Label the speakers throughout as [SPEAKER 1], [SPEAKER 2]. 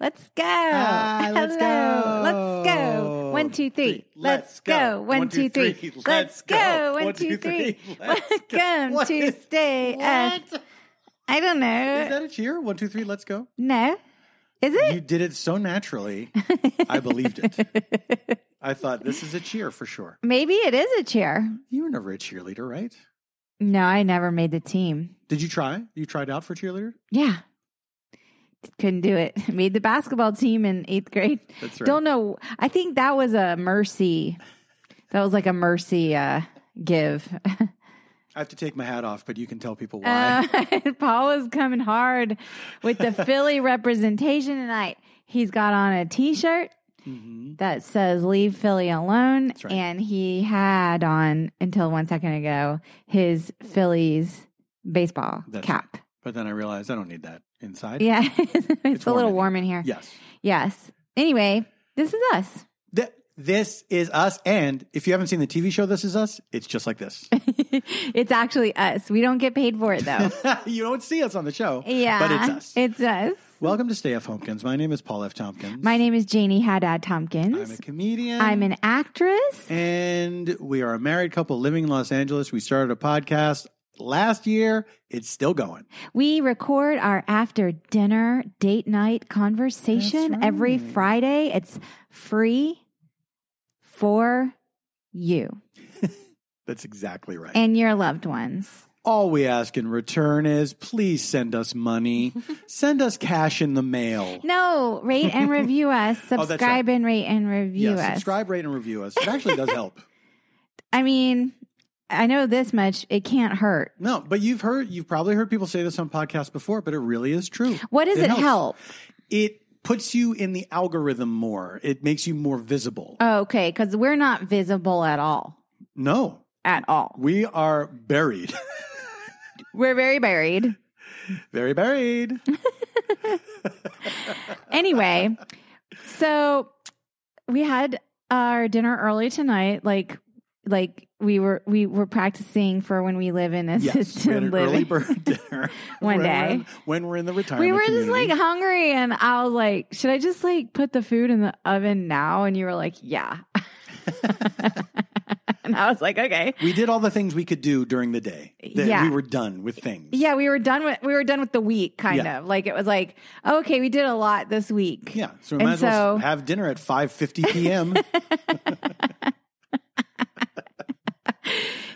[SPEAKER 1] Let's go.
[SPEAKER 2] Let's
[SPEAKER 1] Hello.
[SPEAKER 2] go.
[SPEAKER 1] Let's go. 1, 2, 3. Let's go. 1, 2, 3. Let's go. 1, 2, 3. Welcome to Stay.
[SPEAKER 2] What?
[SPEAKER 1] I don't know.
[SPEAKER 2] Is that a cheer? 1, 2, 3. Let's go.
[SPEAKER 1] No. Is it?
[SPEAKER 2] You did it so naturally. I believed it. I thought this is a cheer for sure.
[SPEAKER 1] Maybe it is a cheer.
[SPEAKER 2] You were never a cheerleader, right?
[SPEAKER 1] No, I never made the team.
[SPEAKER 2] Did you try? You tried out for cheerleader?
[SPEAKER 1] Yeah. Couldn't do it. Made the basketball team in 8th grade.
[SPEAKER 2] That's right.
[SPEAKER 1] Don't know. I think that was a mercy. That was like a mercy give.
[SPEAKER 2] I have to take my hat off, but you can tell people why.
[SPEAKER 1] Paul was coming hard with the Philly representation tonight. He's got on a T-shirt that says "Leave Philly Alone,"
[SPEAKER 2] That's right.
[SPEAKER 1] and he had on until 1 second ago his Phillies baseball cap.
[SPEAKER 2] Right. But then I realized I don't need that inside.
[SPEAKER 1] Yeah, it's a little warm in here.
[SPEAKER 2] Yes.
[SPEAKER 1] Yes. Anyway, this is us.
[SPEAKER 2] This is us. And if you haven't seen the TV show This Is Us, it's just like this.
[SPEAKER 1] It's actually us. We don't get paid for it, though.
[SPEAKER 2] You don't see us on the show.
[SPEAKER 1] Yeah.
[SPEAKER 2] But it's us.
[SPEAKER 1] It's us.
[SPEAKER 2] Welcome to stayfhomekins. My name is Paul F. Tompkins.
[SPEAKER 1] My name is Janie Haddad Tompkins.
[SPEAKER 2] I'm a comedian.
[SPEAKER 1] I'm an actress.
[SPEAKER 2] And we are a married couple living in Los Angeles. We started a podcast last year. It's still going.
[SPEAKER 1] We record our after dinner date night conversation every Friday. It's free for you.
[SPEAKER 2] That's exactly right.
[SPEAKER 1] And your loved ones.
[SPEAKER 2] All we ask in return is please send us money. Send us cash in the mail.
[SPEAKER 1] No, rate and review us. Subscribe
[SPEAKER 2] right.
[SPEAKER 1] and rate and review us.
[SPEAKER 2] Subscribe, rate, and review us. It actually does help.
[SPEAKER 1] I mean, I know this much. It can't hurt.
[SPEAKER 2] No, but you've probably heard people say this on podcasts before, but it really is true.
[SPEAKER 1] What does it help?
[SPEAKER 2] It puts you in the algorithm more. It makes you more visible.
[SPEAKER 1] Oh, okay, because we're not visible at all.
[SPEAKER 2] No.
[SPEAKER 1] At all.
[SPEAKER 2] We are buried.
[SPEAKER 1] We're very buried.
[SPEAKER 2] Very buried.
[SPEAKER 1] Anyway, so we had our dinner early tonight. Like we were practicing for when we live in assisted living.
[SPEAKER 2] Early bird dinner
[SPEAKER 1] one day
[SPEAKER 2] when we're in the retirement
[SPEAKER 1] we were
[SPEAKER 2] community.
[SPEAKER 1] just like hungry, and I was like, should I just like put the food in the oven now? And you were like, yeah. And I was like, okay.
[SPEAKER 2] We did all the things we could do during the day.
[SPEAKER 1] Yeah.
[SPEAKER 2] We were done with things.
[SPEAKER 1] Yeah, we were done with the week, kind of. Like it was like, okay, we did a lot this week.
[SPEAKER 2] Yeah. So we might as well have dinner at 5:50 p.m.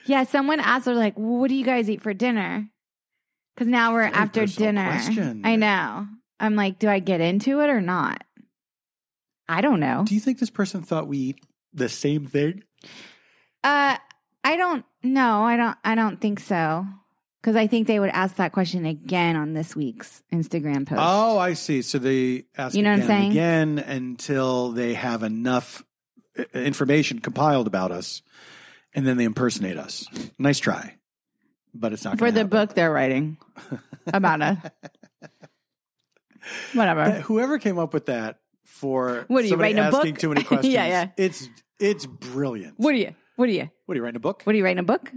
[SPEAKER 1] Yeah, someone asked, they're like, well, what do you guys eat for dinner? Because now we're after dinner.
[SPEAKER 2] Question.
[SPEAKER 1] I know. I'm like, do I get into it or not? I don't know.
[SPEAKER 2] Do you think this person thought we eat the same thing?
[SPEAKER 1] I don't know. I don't think so. Because I think they would ask that question again on this week's Instagram post.
[SPEAKER 2] Oh, I see. So they ask
[SPEAKER 1] you know
[SPEAKER 2] again
[SPEAKER 1] what I'm saying?
[SPEAKER 2] And again until they have enough information compiled about us, and then they impersonate us. Nice try. But it's not
[SPEAKER 1] for the book they're writing about us. Whatever.
[SPEAKER 2] Whoever came up with that for
[SPEAKER 1] what are you
[SPEAKER 2] somebody
[SPEAKER 1] writing a
[SPEAKER 2] asking
[SPEAKER 1] book?
[SPEAKER 2] Too many questions.
[SPEAKER 1] Yeah.
[SPEAKER 2] It's brilliant.
[SPEAKER 1] What are you
[SPEAKER 2] writing a book?
[SPEAKER 1] What are you writing a book?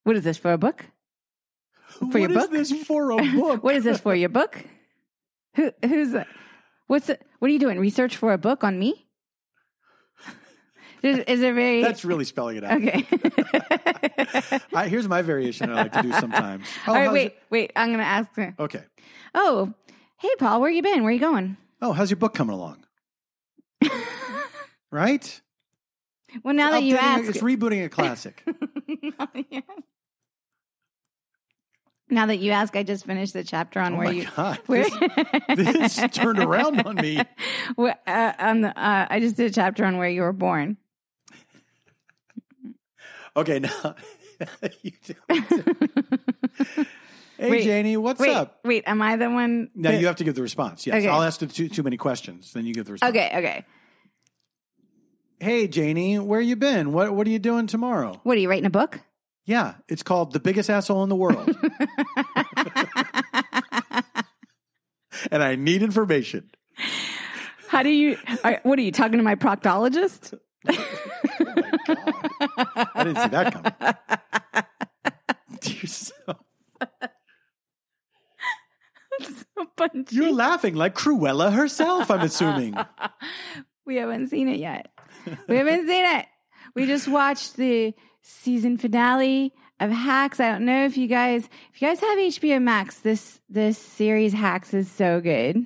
[SPEAKER 1] What is this for a book? For your book?
[SPEAKER 2] What is this for a book?
[SPEAKER 1] What is this for your book? Who's that? What are you doing? Research for a book on me? Is it very...
[SPEAKER 2] That's really spelling it out.
[SPEAKER 1] Okay.
[SPEAKER 2] Here's my variation I like to do sometimes.
[SPEAKER 1] All right, wait. I'm going to ask her.
[SPEAKER 2] Okay.
[SPEAKER 1] Oh, hey, Paul, where you been? Where you going?
[SPEAKER 2] Oh, how's your book coming along? Right?
[SPEAKER 1] Well, now that you ask...
[SPEAKER 2] It's rebooting a classic.
[SPEAKER 1] Now that you ask, I just finished the chapter on where you...
[SPEAKER 2] God. This turned around on me.
[SPEAKER 1] I just did a chapter on where you were born.
[SPEAKER 2] Okay, now... you do. Hey, Janie, what's up?
[SPEAKER 1] Wait, am I the one?
[SPEAKER 2] No, you have to give the response. Yes, okay. I'll ask too many questions. Then you give the response.
[SPEAKER 1] Okay.
[SPEAKER 2] Hey, Janie, where you been? What are you doing tomorrow?
[SPEAKER 1] What, are you writing a book?
[SPEAKER 2] Yeah, it's called The Biggest Asshole in the World. And I need information.
[SPEAKER 1] What are you talking to my proctologist?
[SPEAKER 2] Oh my God. I didn't see that coming. You're so
[SPEAKER 1] punchy.
[SPEAKER 2] You're laughing like Cruella herself, I'm assuming.
[SPEAKER 1] We haven't seen it yet. We haven't seen it. We just watched the season finale of Hacks. I don't know if you guys have HBO Max, this series Hacks is so good.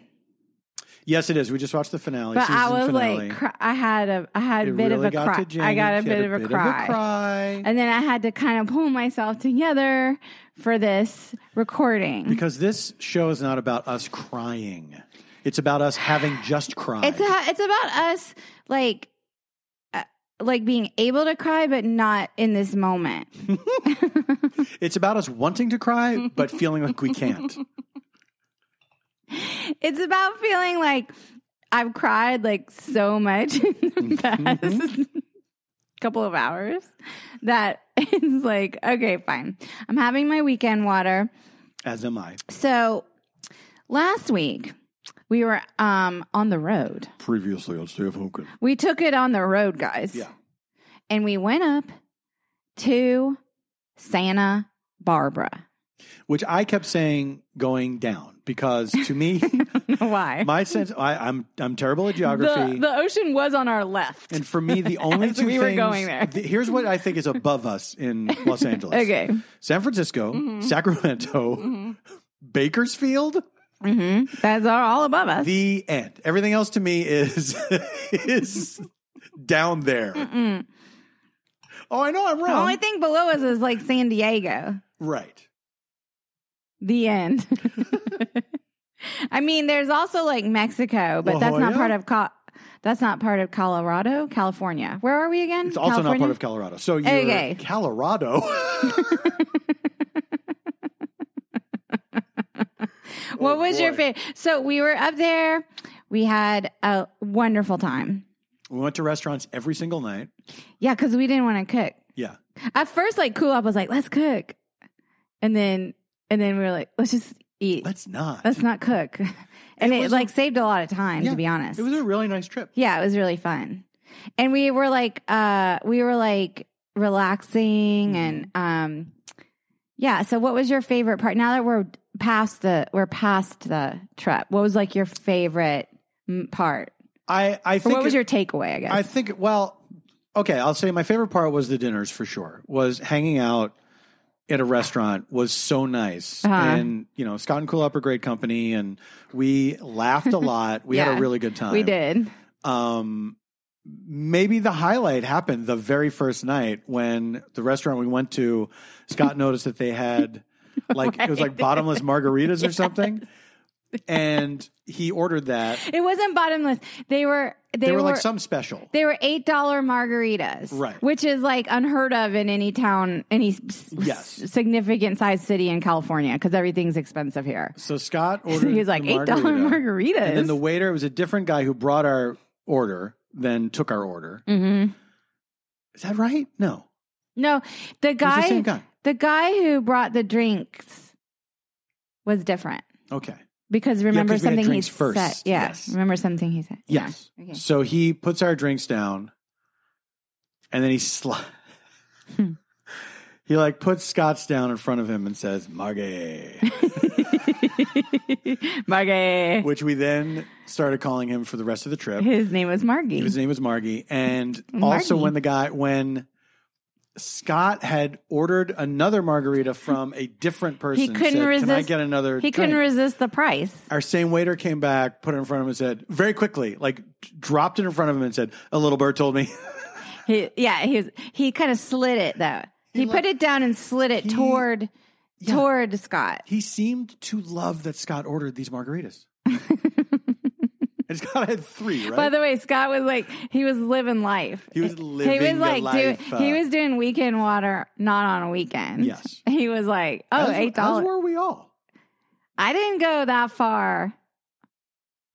[SPEAKER 2] Yes, it is. We just watched the finale.
[SPEAKER 1] But
[SPEAKER 2] season
[SPEAKER 1] I was
[SPEAKER 2] finale.
[SPEAKER 1] like, I had a bit of a cry. I got a bit of a cry. And then I had to kind of pull myself together for this recording.
[SPEAKER 2] Because this show is not about us crying. It's about us having just cried.
[SPEAKER 1] It's about us like being able to cry, but not in this moment.
[SPEAKER 2] It's about us wanting to cry, but feeling like we can't.
[SPEAKER 1] It's about feeling like I've cried like so much in the past couple of hours that it's like, okay, fine. I'm having my weekend water.
[SPEAKER 2] As am I.
[SPEAKER 1] So last week we were on the road.
[SPEAKER 2] Previously on stayfhomekins.
[SPEAKER 1] We took it on the road, guys.
[SPEAKER 2] Yeah. And
[SPEAKER 1] we went up to Santa Barbara.
[SPEAKER 2] Which I kept saying going down. Because to me,
[SPEAKER 1] why?
[SPEAKER 2] My sense, I'm terrible at geography.
[SPEAKER 1] The ocean was on our left,
[SPEAKER 2] and for me, the only two things
[SPEAKER 1] were going there.
[SPEAKER 2] Here's what I think is above us in Los Angeles.
[SPEAKER 1] Okay,
[SPEAKER 2] San Francisco, Sacramento, Bakersfield.
[SPEAKER 1] That's all above us.
[SPEAKER 2] The end. Everything else to me is down there. Oh, I know I'm wrong.
[SPEAKER 1] The only thing below us is like San Diego.
[SPEAKER 2] Right.
[SPEAKER 1] The end. I mean, there's also like Mexico, but that's not part of Colorado, California. Where are we again?
[SPEAKER 2] It's also not part of Colorado. So you're
[SPEAKER 1] okay.
[SPEAKER 2] Colorado.
[SPEAKER 1] What was your favorite? So we were up there. We had a wonderful time.
[SPEAKER 2] We went to restaurants every single night.
[SPEAKER 1] Yeah, because we didn't want to cook.
[SPEAKER 2] Yeah.
[SPEAKER 1] At first, like Cool Up was like, let's cook. And then we were like, let's just eat.
[SPEAKER 2] Let's not
[SPEAKER 1] cook. And it like saved a lot of time, to be honest.
[SPEAKER 2] It was a really nice trip.
[SPEAKER 1] Yeah, it was really fun. And we were like relaxing and yeah. So what was your favorite part? Now that we're past the trip, what was like your favorite part?
[SPEAKER 2] I think
[SPEAKER 1] what was your takeaway, I guess?
[SPEAKER 2] I think, well, okay, I'll say my favorite part was the dinners for sure. Was hanging out at a restaurant was so nice. And, Scott and Cool Up are great company, and we laughed a lot. We had a really good time.
[SPEAKER 1] We did.
[SPEAKER 2] Maybe the highlight happened the very first night when the restaurant we went to, Scott noticed that they had it was like bottomless margaritas or something. And he ordered that.
[SPEAKER 1] It wasn't bottomless. They were
[SPEAKER 2] like some special.
[SPEAKER 1] They were $8 margaritas,
[SPEAKER 2] right?
[SPEAKER 1] Which is like unheard of in any town, any significant sized city in California, because everything's expensive here.
[SPEAKER 2] So Scott ordered.
[SPEAKER 1] He was like $8 margaritas,
[SPEAKER 2] and then the waiter, it was a different guy who brought our order, then took our order. Mm-hmm. Is that right? No,
[SPEAKER 1] the guy,
[SPEAKER 2] the same guy.
[SPEAKER 1] The guy who brought the drinks was different.
[SPEAKER 2] Okay.
[SPEAKER 1] Because remember something he
[SPEAKER 2] first.
[SPEAKER 1] said. Yeah.
[SPEAKER 2] Yes.
[SPEAKER 1] Remember something he said.
[SPEAKER 2] Yes.
[SPEAKER 1] Yeah. Okay.
[SPEAKER 2] So he puts our drinks down, and then he puts Scott's down in front of him and says, Margie.
[SPEAKER 1] Margie.
[SPEAKER 2] Which we then started calling him for the rest of the trip.
[SPEAKER 1] His name was Margie.
[SPEAKER 2] And also when Scott had ordered another margarita from a different person.
[SPEAKER 1] He couldn't resist.
[SPEAKER 2] Can I get another drink?
[SPEAKER 1] Couldn't resist the price.
[SPEAKER 2] Our same waiter came back, put it in front of him and said, very quickly, dropped it in front of him and said, a little bird told me.
[SPEAKER 1] He kind of slid it though. He put it down and slid it toward Scott.
[SPEAKER 2] He seemed to love that Scott ordered these margaritas. And Scott had 3, right?
[SPEAKER 1] By the way, Scott was he was living life.
[SPEAKER 2] He was living life.
[SPEAKER 1] He was doing weekend water, not on a weekend.
[SPEAKER 2] Yes.
[SPEAKER 1] He was like, $8.
[SPEAKER 2] As were we all.
[SPEAKER 1] I didn't go that far.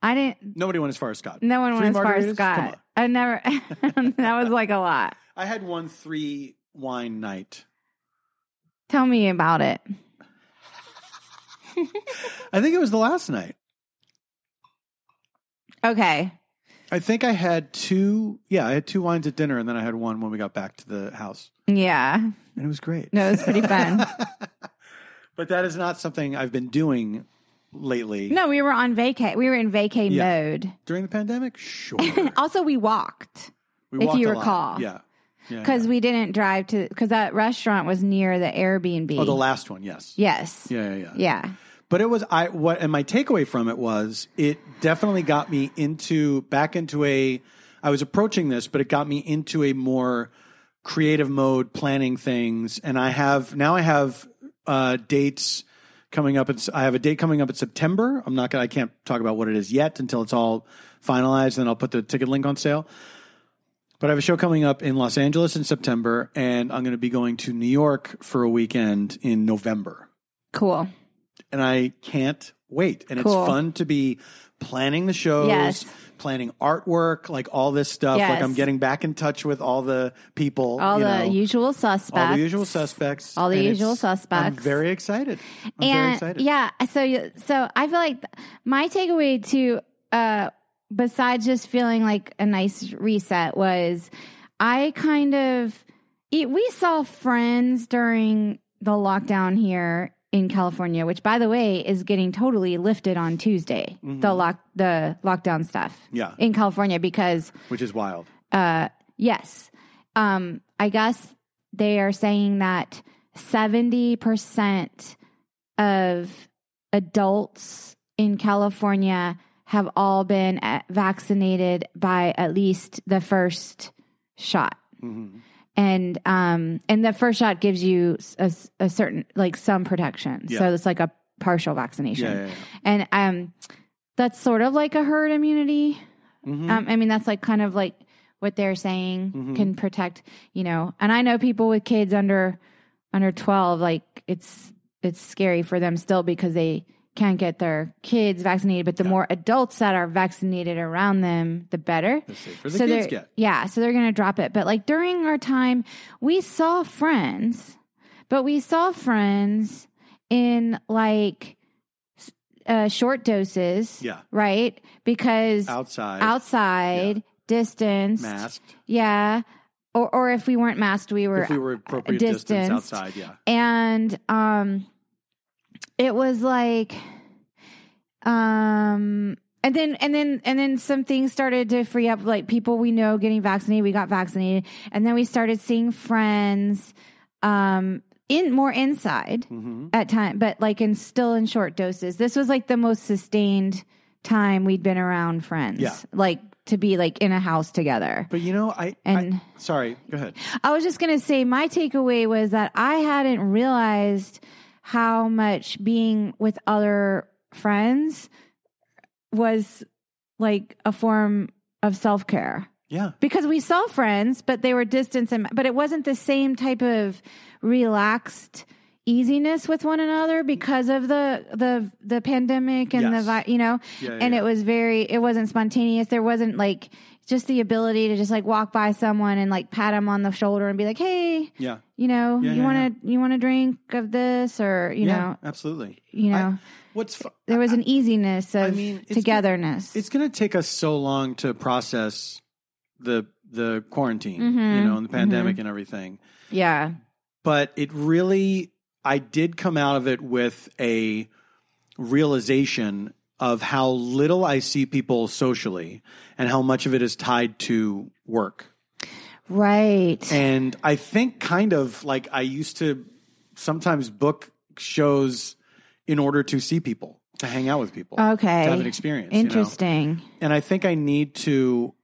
[SPEAKER 2] Nobody went as far as Scott.
[SPEAKER 1] No one went as far as Scott.
[SPEAKER 2] Come on.
[SPEAKER 1] I never, that was like a lot.
[SPEAKER 2] I had 1 3-wine night.
[SPEAKER 1] Tell me about it.
[SPEAKER 2] I think it was the last night.
[SPEAKER 1] Okay.
[SPEAKER 2] I think I had 2. Yeah, I had 2 wines at dinner, and then I had 1 when we got back to the house.
[SPEAKER 1] Yeah.
[SPEAKER 2] And it was great.
[SPEAKER 1] No, it was pretty fun.
[SPEAKER 2] But that is not something I've been doing lately.
[SPEAKER 1] No, we were on vacay. We were in vacay mode.
[SPEAKER 2] During the pandemic? Sure.
[SPEAKER 1] Also, we walked.
[SPEAKER 2] We walked
[SPEAKER 1] if you
[SPEAKER 2] a
[SPEAKER 1] recall.
[SPEAKER 2] lot. Yeah.
[SPEAKER 1] Because we didn't drive to, because that restaurant was near the Airbnb.
[SPEAKER 2] Oh, the last one, yes.
[SPEAKER 1] Yes.
[SPEAKER 2] Yeah. But it was, and my takeaway from it was, it definitely got me back into I was approaching this, but it got me into a more creative mode, planning things. And I have dates coming up. I have a date coming up in September. I can't talk about what it is yet until it's all finalized, and I'll put the ticket link on sale. But I have a show coming up in Los Angeles in September, and I'm going to be going to New York for a weekend in November.
[SPEAKER 1] Cool.
[SPEAKER 2] And I can't wait. And it's fun to be planning the shows, planning artwork, like all this stuff.
[SPEAKER 1] Yes.
[SPEAKER 2] Like I'm getting back in touch with all the people.
[SPEAKER 1] All the usual suspects.
[SPEAKER 2] All the usual suspects. I'm very excited. Very excited.
[SPEAKER 1] Yeah. So I feel like my takeaway too, besides just feeling like a nice reset, was we saw friends during the lockdown here in California, which, by the way, is getting totally lifted on Tuesday. Mm-hmm. The lockdown stuff, in California,
[SPEAKER 2] which is wild.
[SPEAKER 1] Yes, I guess they are saying that 70% of adults in California have all been vaccinated by at least the first shot. Mm-hmm. And the first shot gives you a certain, like, some protection. Yeah. So it's like a partial vaccination. Yeah. And that's sort of like a herd immunity. Mm-hmm. I mean, that's like kind of like what they're saying can protect, and I know people with kids under 12, like it's scary for them still because they can't get their kids vaccinated, but the more adults that are vaccinated around them, the better.
[SPEAKER 2] The safer the kids get.
[SPEAKER 1] Yeah, so they're going to drop it. But like during our time, we saw friends, in like short doses. Yeah. Right? Because outside, distance.
[SPEAKER 2] Masked.
[SPEAKER 1] Yeah. Or if we weren't masked, we were
[SPEAKER 2] appropriate distance outside, yeah.
[SPEAKER 1] And it was like, and then some things started to free up, like people we know getting vaccinated. We got vaccinated, and then we started seeing friends, more inside at time, but like still in short doses. This was like the most sustained time we'd been around friends. Yeah. Like to be like in a house together.
[SPEAKER 2] But sorry, go ahead.
[SPEAKER 1] I was just going to say my takeaway was that I hadn't realized how much being with other friends was like a form of self-care.
[SPEAKER 2] Yeah.
[SPEAKER 1] Because we saw friends, but they were distant, but it wasn't the same type of relaxed easiness with one another because of the pandemic and it wasn't spontaneous. There wasn't like just the ability to just like walk by someone and like pat them on the shoulder and be like, hey, you want to drink of this, or you know,
[SPEAKER 2] absolutely.
[SPEAKER 1] There was an easiness of togetherness.
[SPEAKER 2] It's going to take us so long to process the quarantine, and the pandemic and everything.
[SPEAKER 1] Yeah.
[SPEAKER 2] But I did come out of it with a realization of how little I see people socially and how much of it is tied to work.
[SPEAKER 1] Right.
[SPEAKER 2] And I think kind of like I used to sometimes book shows in order to see people, to hang out with people.
[SPEAKER 1] Okay.
[SPEAKER 2] To have an experience.
[SPEAKER 1] Interesting.
[SPEAKER 2] And I think I need to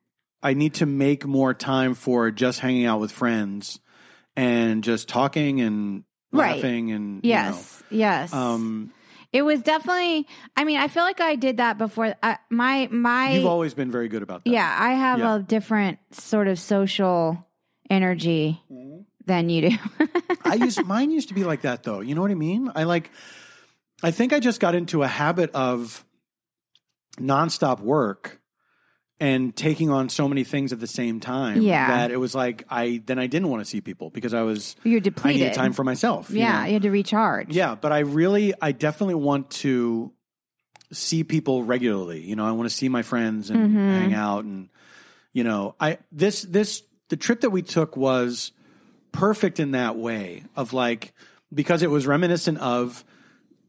[SPEAKER 2] make more time for just hanging out with friends and just talking and laughing and
[SPEAKER 1] yes. It was definitely. I mean, I feel like I did that before.
[SPEAKER 2] You've always been very good about that.
[SPEAKER 1] Yeah, I have a different sort of social energy than you do.
[SPEAKER 2] Mine used to be like that though. You know what I mean? I think I just got into a habit of nonstop work and taking on so many things at the same time that it was like I didn't want to see people because
[SPEAKER 1] you're depleted.
[SPEAKER 2] I needed time for myself.
[SPEAKER 1] Yeah, you had to recharge.
[SPEAKER 2] Yeah, but I definitely want to see people regularly. I want to see my friends and hang out, and the trip that we took was perfect in that way of like, because it was reminiscent of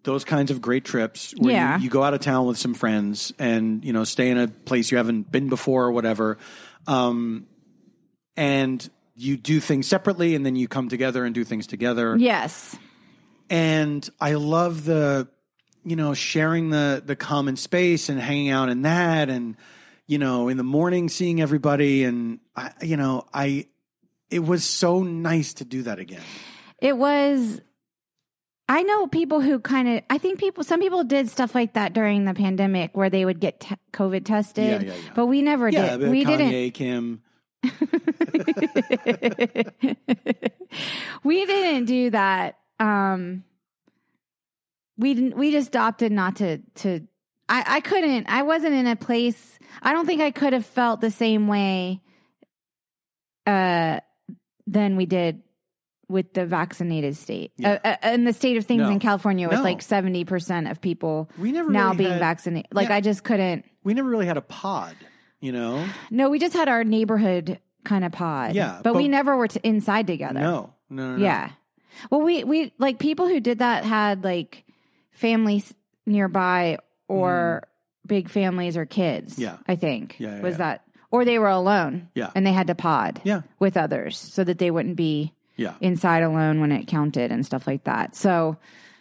[SPEAKER 2] those kinds of great trips where you go out of town with some friends and, stay in a place you haven't been before or whatever. And you do things separately and then you come together and do things together.
[SPEAKER 1] Yes.
[SPEAKER 2] And I love the, sharing the common space and hanging out in that. And, in the morning, seeing everybody. And, it was so nice to do that again.
[SPEAKER 1] It was. I know people who some people did stuff like that during the pandemic where they would get COVID tested. Yeah. But we never did. We
[SPEAKER 2] Kanye, Kim.
[SPEAKER 1] We didn't do that. We just opted not to. I wasn't in a place. I don't think I could have felt the same way than we did with the vaccinated state. And the state of things in California was like 70% of people now being vaccinated. Like I just couldn't.
[SPEAKER 2] We never really had a pod,
[SPEAKER 1] No, we just had our neighborhood kind of pod. Yeah. But we never were inside together.
[SPEAKER 2] No.
[SPEAKER 1] Yeah. Well, we like people who did that had like families nearby or big families or kids. Yeah. I think. That. Or they were alone. Yeah. And they had to pod with others so that they wouldn't be inside alone when it counted and stuff like that. So,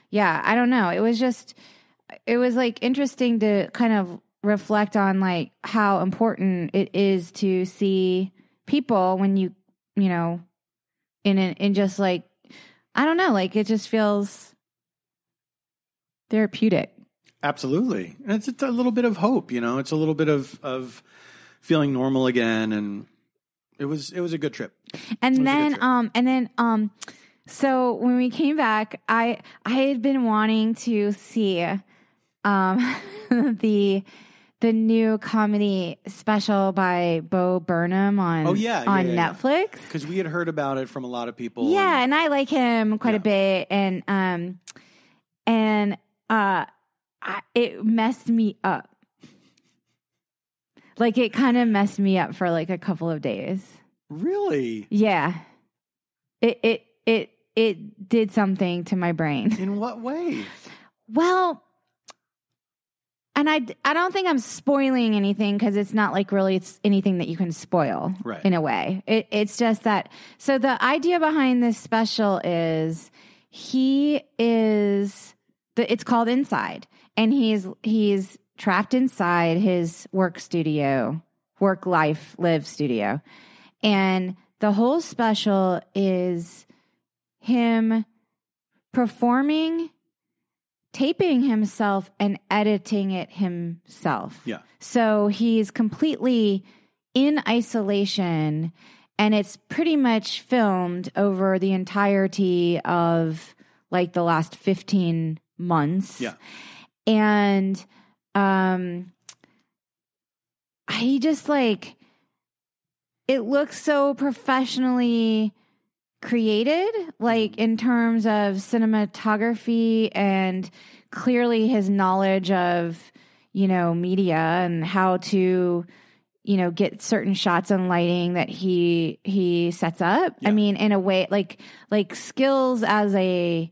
[SPEAKER 1] yeah, I don't know. It was like interesting to kind of reflect on like how important it is to see people when you in just like, I don't know, like it just feels therapeutic.
[SPEAKER 2] Absolutely. And it's a little bit of hope, it's a little bit of feeling normal again. And it was a good trip. So when we came back, I had been wanting to see the new comedy special by Bo Burnham on Netflix. Because we had heard about it from a lot of people.
[SPEAKER 1] Yeah, and I like him quite a bit, and it messed me up. Like it kind of messed me up for like a couple of days.
[SPEAKER 2] Really?
[SPEAKER 1] Yeah. It did something to my brain.
[SPEAKER 2] In what way?
[SPEAKER 1] Well, and I don't think I'm spoiling anything because it's not like really it's anything that you can spoil in a way. It's just that. So the idea behind this special is it's called Inside, and he's trapped inside his work live studio. And the whole special is him performing, taping himself and editing it himself. Yeah. So he's completely in isolation, and it's pretty much filmed over the entirety of like the last 15 months. Yeah. And he just like, it looks so professionally created, like in terms of cinematography and clearly his knowledge of, media and how to, get certain shots and lighting that he sets up. Yeah. I mean, in a way, like skills as a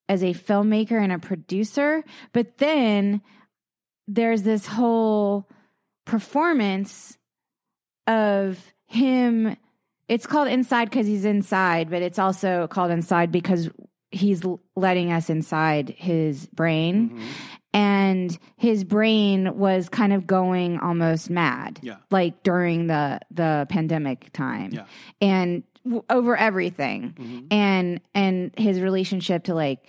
[SPEAKER 1] filmmaker and a producer, but then there's this whole performance of him. It's called Inside because he's inside, but it's also called Inside because he's letting us inside his brain. Mm-hmm. And his brain was kind of going almost mad, like during the pandemic time, and over everything, and his relationship to like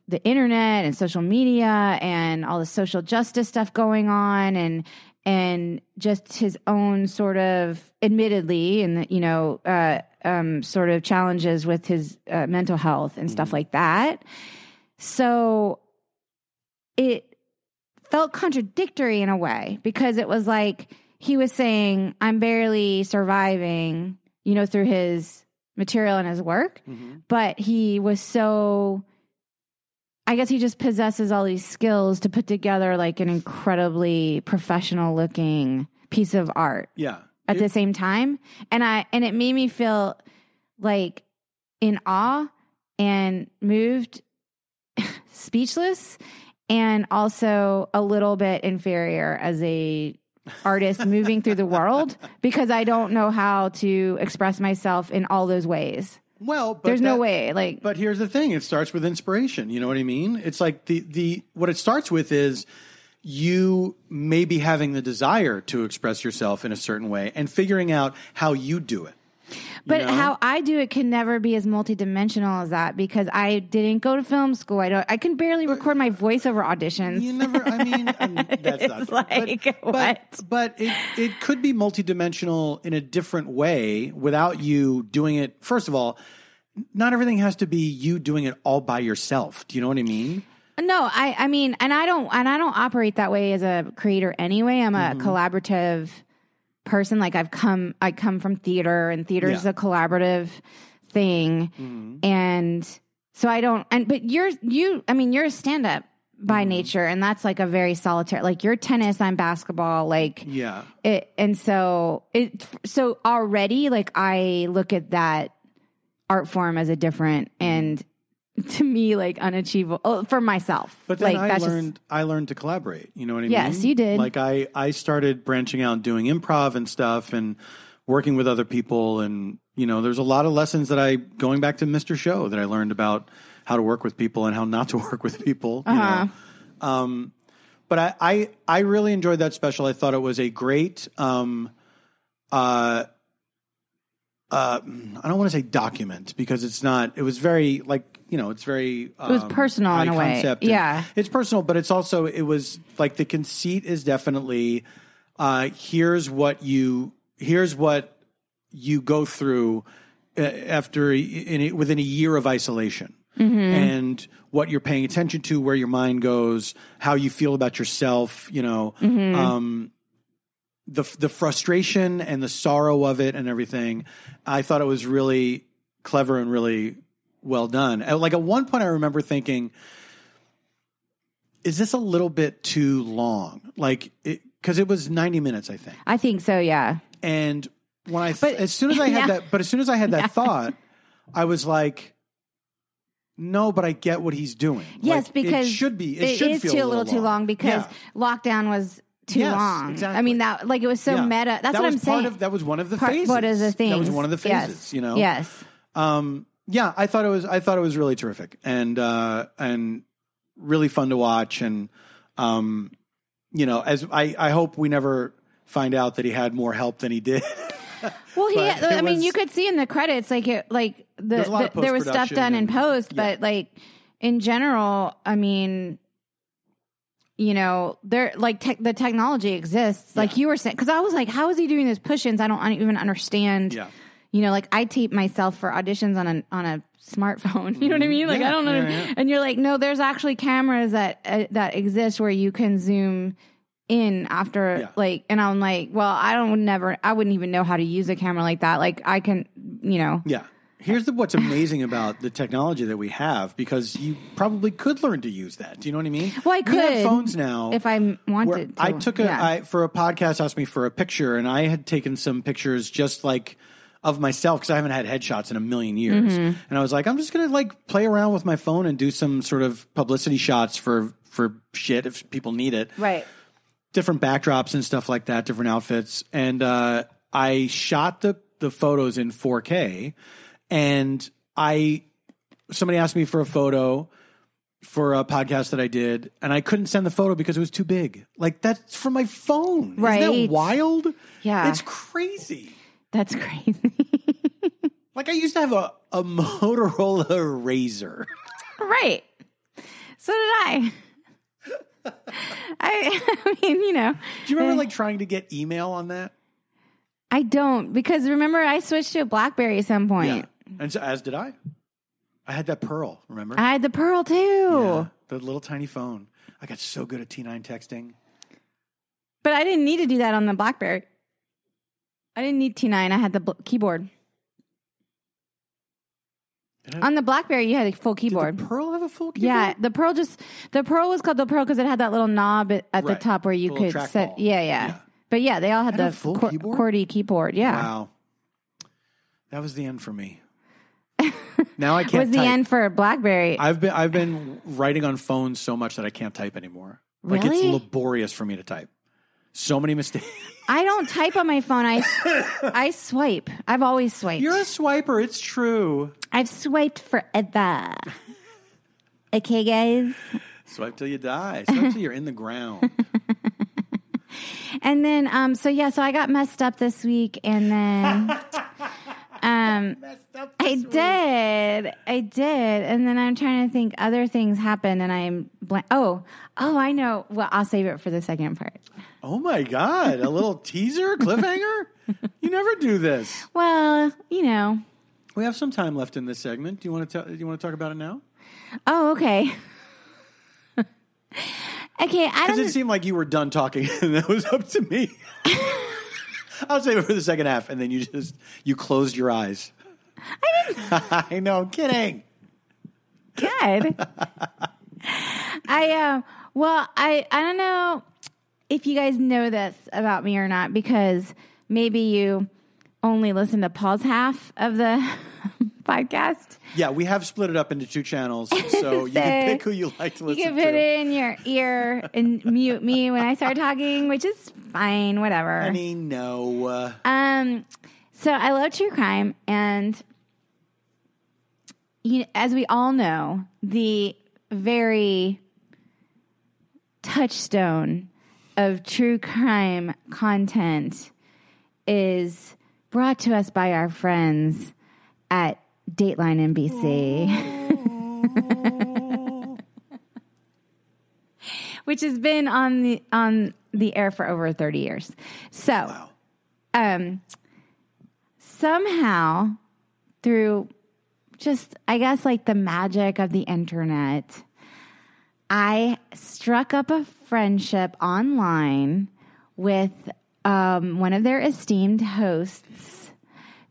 [SPEAKER 1] the internet and social media and all the social justice stuff going on, and just his own sort of, admittedly, and sort of challenges with his mental health and stuff like that. So it felt contradictory in a way, because it was like he was saying, I'm barely surviving, through his material and his work. Mm-hmm. But he was so, I guess he just possesses all these skills to put together like an incredibly professional looking piece of art. Yeah. At the same time. And it made me feel like in awe and moved speechless and also a little bit inferior as a artist moving through the world because I don't know how to express myself in all those ways.
[SPEAKER 2] Well, but
[SPEAKER 1] there's no way. Like,
[SPEAKER 2] but here's the thing: it starts with inspiration. You know what I mean? It's like the what it starts with is you maybe having the desire to express yourself in a certain way and figuring out how you do it.
[SPEAKER 1] But how I do it can never be as multidimensional as that because I didn't go to film school. I can barely record my voiceover auditions.
[SPEAKER 2] You never. I mean that's not true.
[SPEAKER 1] Like,
[SPEAKER 2] but it could be multidimensional in a different way without you doing it. First of all, not everything has to be you doing it all by yourself. Do you know what I mean?
[SPEAKER 1] No, I mean, and I don't operate that way as a creator anyway. I'm a collaborative person. Like I come from theater, and theater is a collaborative thing. And so I don't, but you're a stand-up by nature, and that's like a very solitary, like you're tennis, I'm basketball, like, so already, like I look at that art form as a different and to me, like unachievable for myself.
[SPEAKER 2] But then like, I learned to collaborate. You know what I mean?
[SPEAKER 1] Yes, you did.
[SPEAKER 2] Like I started branching out and doing improv and stuff and working with other people. And, you know, there's a lot of lessons that going back to Mr. Show that I learned about how to work with people and how not to work with people. You know? But I really enjoyed that special. I thought it was a great, I don't want to say document because it's not, it was very like, you know, it's very,
[SPEAKER 1] it was personal in a way. Yeah.
[SPEAKER 2] It's personal, but it's also, it was like the conceit is definitely, here's what you go through within a year of isolation and what you're paying attention to, where your mind goes, how you feel about yourself, you know, the frustration and the sorrow of it and everything. I thought it was really clever and really well done. Like at one point I remember thinking, is this a little bit too long? Like, because it was 90 minutes, I think.
[SPEAKER 1] I think so, yeah.
[SPEAKER 2] And when as soon as I had that thought, I was like, no, but I get what he's doing.
[SPEAKER 1] Yes,
[SPEAKER 2] like,
[SPEAKER 1] because
[SPEAKER 2] it should
[SPEAKER 1] is
[SPEAKER 2] feel
[SPEAKER 1] too a little too long because lockdown was too long.
[SPEAKER 2] Exactly.
[SPEAKER 1] I mean, that like it was so meta. That's what I'm saying.
[SPEAKER 2] That was one of the phases.
[SPEAKER 1] What is the thing?
[SPEAKER 2] That was one of the phases. You know.
[SPEAKER 1] Yes.
[SPEAKER 2] Yeah, I thought it was really terrific and really fun to watch. And you know, as I hope we never find out that he had more help than he did.
[SPEAKER 1] Well, I mean, you could see in the credits, there was stuff done in post, but like in general, I mean, you know, there like the technology exists, like you were saying, because I was like, how is he doing those push-ins? I don't even understand. Yeah. You know, like I tape myself for auditions on a smartphone. You know what I mean? Like I don't know. Yeah. And you're like, no, there's actually cameras that exist where you can zoom in after like, and I'm like, well, I wouldn't even know how to use a camera like that. Like I can, you know.
[SPEAKER 2] Yeah. Here's what's amazing about the technology that we have, because you probably could learn to use that. Do you know what I mean?
[SPEAKER 1] Well, I could.
[SPEAKER 2] We have phones now.
[SPEAKER 1] If I wanted to.
[SPEAKER 2] I took for a podcast, asked me for a picture, and I had taken some pictures just like of myself because I haven't had headshots in a million years. And I was like, I'm just going to like play around with my phone and do some sort of publicity shots for shit if people need it.
[SPEAKER 1] Right.
[SPEAKER 2] Different backdrops and stuff like that, different outfits. And I shot the photos in 4K. And somebody asked me for a photo for a podcast that I did, and I couldn't send the photo because it was too big. Like, that's from my phone.
[SPEAKER 1] Right.
[SPEAKER 2] Isn't that wild?
[SPEAKER 1] Yeah.
[SPEAKER 2] It's crazy.
[SPEAKER 1] That's crazy.
[SPEAKER 2] Like, I used to have a Motorola Razor.
[SPEAKER 1] Right. So did I. I mean, you know.
[SPEAKER 2] Do you remember, like, trying to get email on that?
[SPEAKER 1] I don't, because remember, I switched to a BlackBerry at some point.
[SPEAKER 2] Yeah. And so, as did I. I had that Pearl, remember?
[SPEAKER 1] I had the Pearl, too.
[SPEAKER 2] Yeah, the little tiny phone. I got so good at T9 texting.
[SPEAKER 1] But I didn't need to do that on the BlackBerry. I didn't need T9. I had the keyboard. On the BlackBerry, you had a full keyboard.
[SPEAKER 2] Did the Pearl have a full keyboard?
[SPEAKER 1] Yeah, the Pearl was called the Pearl because it had that little knob at the top where you could set. Yeah. But yeah, they all had the QWERTY keyboard. Yeah.
[SPEAKER 2] Wow. That was the end for me. Now I can't
[SPEAKER 1] was the
[SPEAKER 2] type.
[SPEAKER 1] end for BlackBerry.
[SPEAKER 2] I've been writing on phones so much that I can't type anymore. Like
[SPEAKER 1] Really?
[SPEAKER 2] it's laborious for me to type. So many mistakes.
[SPEAKER 1] I don't type on my phone. I swipe. I've always swiped.
[SPEAKER 2] You're a swiper. It's true.
[SPEAKER 1] I've swiped forever. Okay, guys.
[SPEAKER 2] Swipe till you die. Swipe till you're in the ground.
[SPEAKER 1] And then, so I got messed up this week, and then, I did, and then I'm trying to think other things happened, and I'm blank. Oh, I know. Well, I'll save it for the second part.
[SPEAKER 2] Oh my God! A little teaser, cliffhanger. You never do this.
[SPEAKER 1] Well, you know,
[SPEAKER 2] we have some time left in this segment. Do you want to talk about it now?
[SPEAKER 1] Oh, okay. Okay,
[SPEAKER 2] Because it seemed like you were done talking, and that was up to me. I'll save it for the second half, and then you closed your eyes.
[SPEAKER 1] I didn't.
[SPEAKER 2] I know, kidding.
[SPEAKER 1] Good. I don't know if you guys know this about me or not, because maybe you only listen to Paul's half of the podcast.
[SPEAKER 2] Yeah, we have split it up into 2 channels, so you can pick who you like to listen to.
[SPEAKER 1] You can put it in your ear and mute me when I start talking, which is fine, whatever.
[SPEAKER 2] Honey, no.
[SPEAKER 1] So I love true crime, and as we all know, the very touchstone of true crime content is brought to us by our friends at Dateline NBC, which has been on the air for over 30 years. So,
[SPEAKER 2] wow.
[SPEAKER 1] Somehow through just, I guess, like the magic of the internet, I struck up a friendship online with one of their esteemed hosts,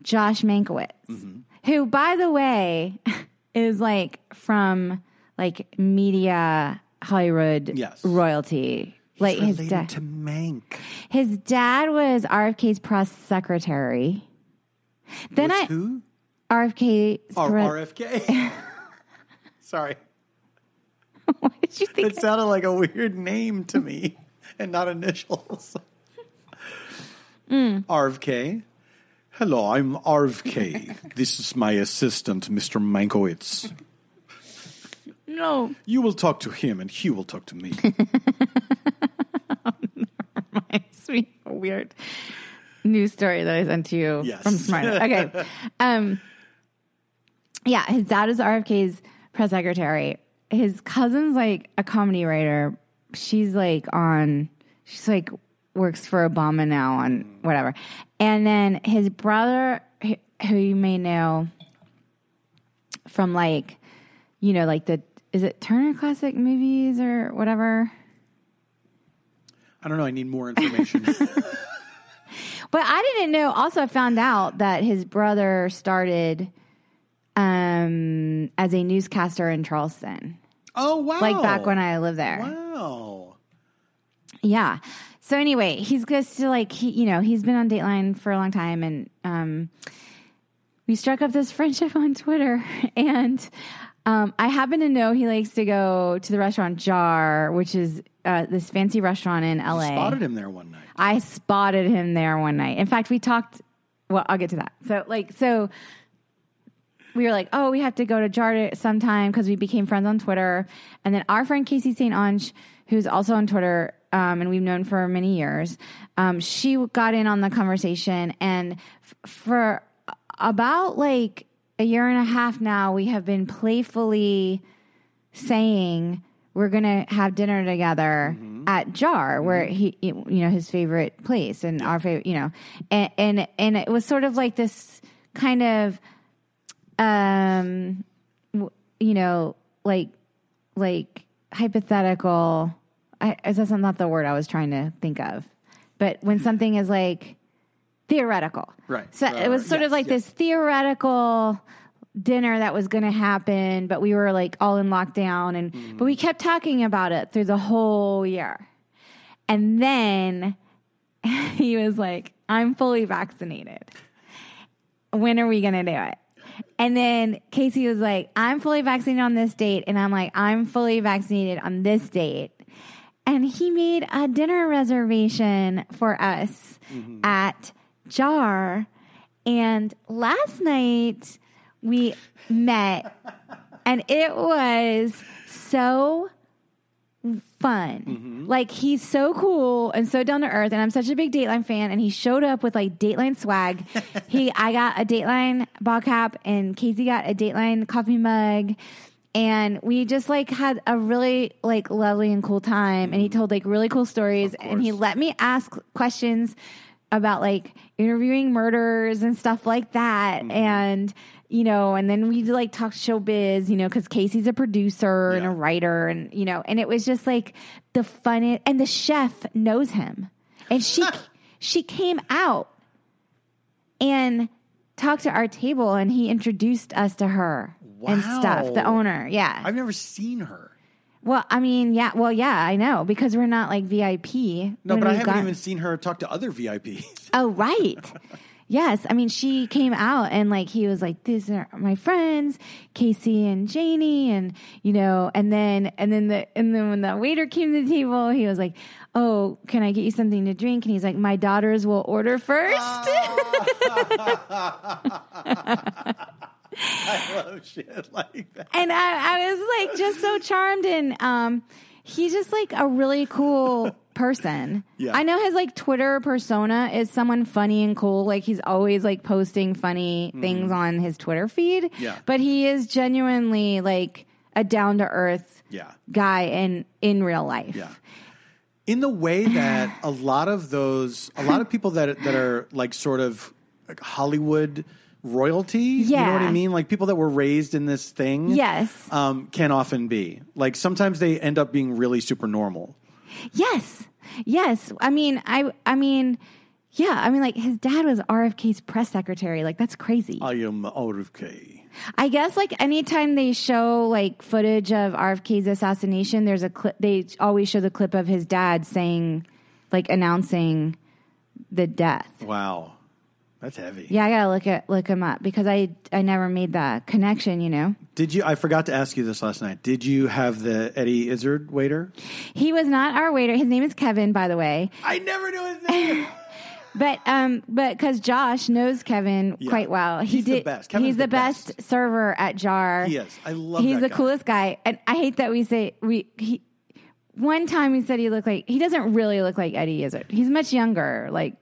[SPEAKER 1] Josh Mankiewicz, who, by the way, is like from like media Hollywood royalty. Like
[SPEAKER 2] his dad to Mank.
[SPEAKER 1] His dad was RFK's press secretary. Then
[SPEAKER 2] who?
[SPEAKER 1] RFK.
[SPEAKER 2] RFK. Sorry.
[SPEAKER 1] What did you think?
[SPEAKER 2] It sounded like a weird name to me, and not initials. RFK. Hello, I'm RFK. This is my assistant, Mr. Mankiewicz.
[SPEAKER 1] No.
[SPEAKER 2] You will talk to him, and he will talk to me.
[SPEAKER 1] Reminds me of a weird news story that I sent to you from Smart. Okay. Yeah, his dad is RFK's press secretary. His cousin's like a comedy writer. She's like works for Obama now on whatever. And then his brother, who you may know from like, like is it Turner Classic Movies or whatever?
[SPEAKER 2] I don't know. I need more information.
[SPEAKER 1] But I didn't know. Also, I found out that his brother started as a newscaster in Charleston.
[SPEAKER 2] Oh, wow.
[SPEAKER 1] Like back when I lived there.
[SPEAKER 2] Wow.
[SPEAKER 1] Yeah. So anyway, he's just like, he's been on Dateline for a long time, and we struck up this friendship on Twitter, and I happen to know he likes to go to the restaurant Jar, which is this fancy restaurant in LA.
[SPEAKER 2] You spotted him there one night.
[SPEAKER 1] I spotted him there one night. In fact, we talked, well, I'll get to that. So we were like, oh, we have to go to Jar sometime, because we became friends on Twitter. And then our friend Casey St. Ange, who's also on Twitter, and we've known for many years, she got in on the conversation. And for about like a year and a half now, we have been playfully saying we're going to have dinner together at Jar, where he, his favorite place, and our favorite, and it was sort of like this kind of, like hypothetical. That's not the word I was trying to think of, but when something is like theoretical,
[SPEAKER 2] right?
[SPEAKER 1] So it was sort of like this theoretical dinner that was going to happen, but we were like all in lockdown, but we kept talking about it through the whole year, and then he was like, "I'm fully vaccinated. When are we going to do it?" And then Casey was like, I'm fully vaccinated on this date. And I'm like, I'm fully vaccinated on this date. And he made a dinner reservation for us at Jar. And last night we met and it was so fun. Like, he's so cool and so down to earth, and I'm such a big Dateline fan, and he showed up with like Dateline swag. I got a Dateline ball cap and Casey got a Dateline coffee mug, and we just like had a really like lovely and cool time, and he told like really cool stories, and he let me ask questions about like interviewing murders and stuff like that. And and then we like talked showbiz, because Casey's a producer and a writer, and and it was just like the funnest. And the chef knows him, and she came out and talked to our table, and he introduced us to her and stuff. The owner,
[SPEAKER 2] I've never seen her.
[SPEAKER 1] Well, I mean, yeah, I know, because we're not like VIP.
[SPEAKER 2] No, but I haven't even seen her talk to other VIPs.
[SPEAKER 1] Oh, right. Yes, I mean, she came out and like he was like, "These are my friends, Casey and Janie," and and then when the waiter came to the table, he was like, "Oh, can I get you something to drink?" And he's like, "My daughters will order first."
[SPEAKER 2] I love shit like that.
[SPEAKER 1] And I was like just so charmed, and he's just like a really cool person. Yeah. I know his like Twitter persona is someone funny and cool. Like, he's always like posting funny things on his Twitter feed. Yeah. But he is genuinely like a down to earth guy in real life. Yeah.
[SPEAKER 2] In the way that a lot of people that are like sort of like Hollywood royalty, you know what I mean? Like people that were raised in this thing, can often be. Like sometimes they end up being really super normal. Yes. I mean, like his dad was RFK's press secretary. Like, that's crazy. I am RFK.
[SPEAKER 1] I guess like anytime they show like footage of RFK's assassination, there's a clip. They always show the clip of his dad saying, like, announcing the death.
[SPEAKER 2] Wow. That's heavy.
[SPEAKER 1] Yeah, I gotta look him up because I never made that connection,
[SPEAKER 2] Did you? I forgot to ask you this last night. Did you have the Eddie Izzard waiter?
[SPEAKER 1] He was not our waiter. His name is Kevin, by the way.
[SPEAKER 2] I never knew his name.
[SPEAKER 1] But because Josh knows Kevin quite well,
[SPEAKER 2] he's the best.
[SPEAKER 1] He's the best server at Jar.
[SPEAKER 2] He is. I love.
[SPEAKER 1] He's the
[SPEAKER 2] guy.
[SPEAKER 1] coolest guy, and I hate that we say he. One time he said he doesn't really look like Eddie Izzard. He's much younger, like.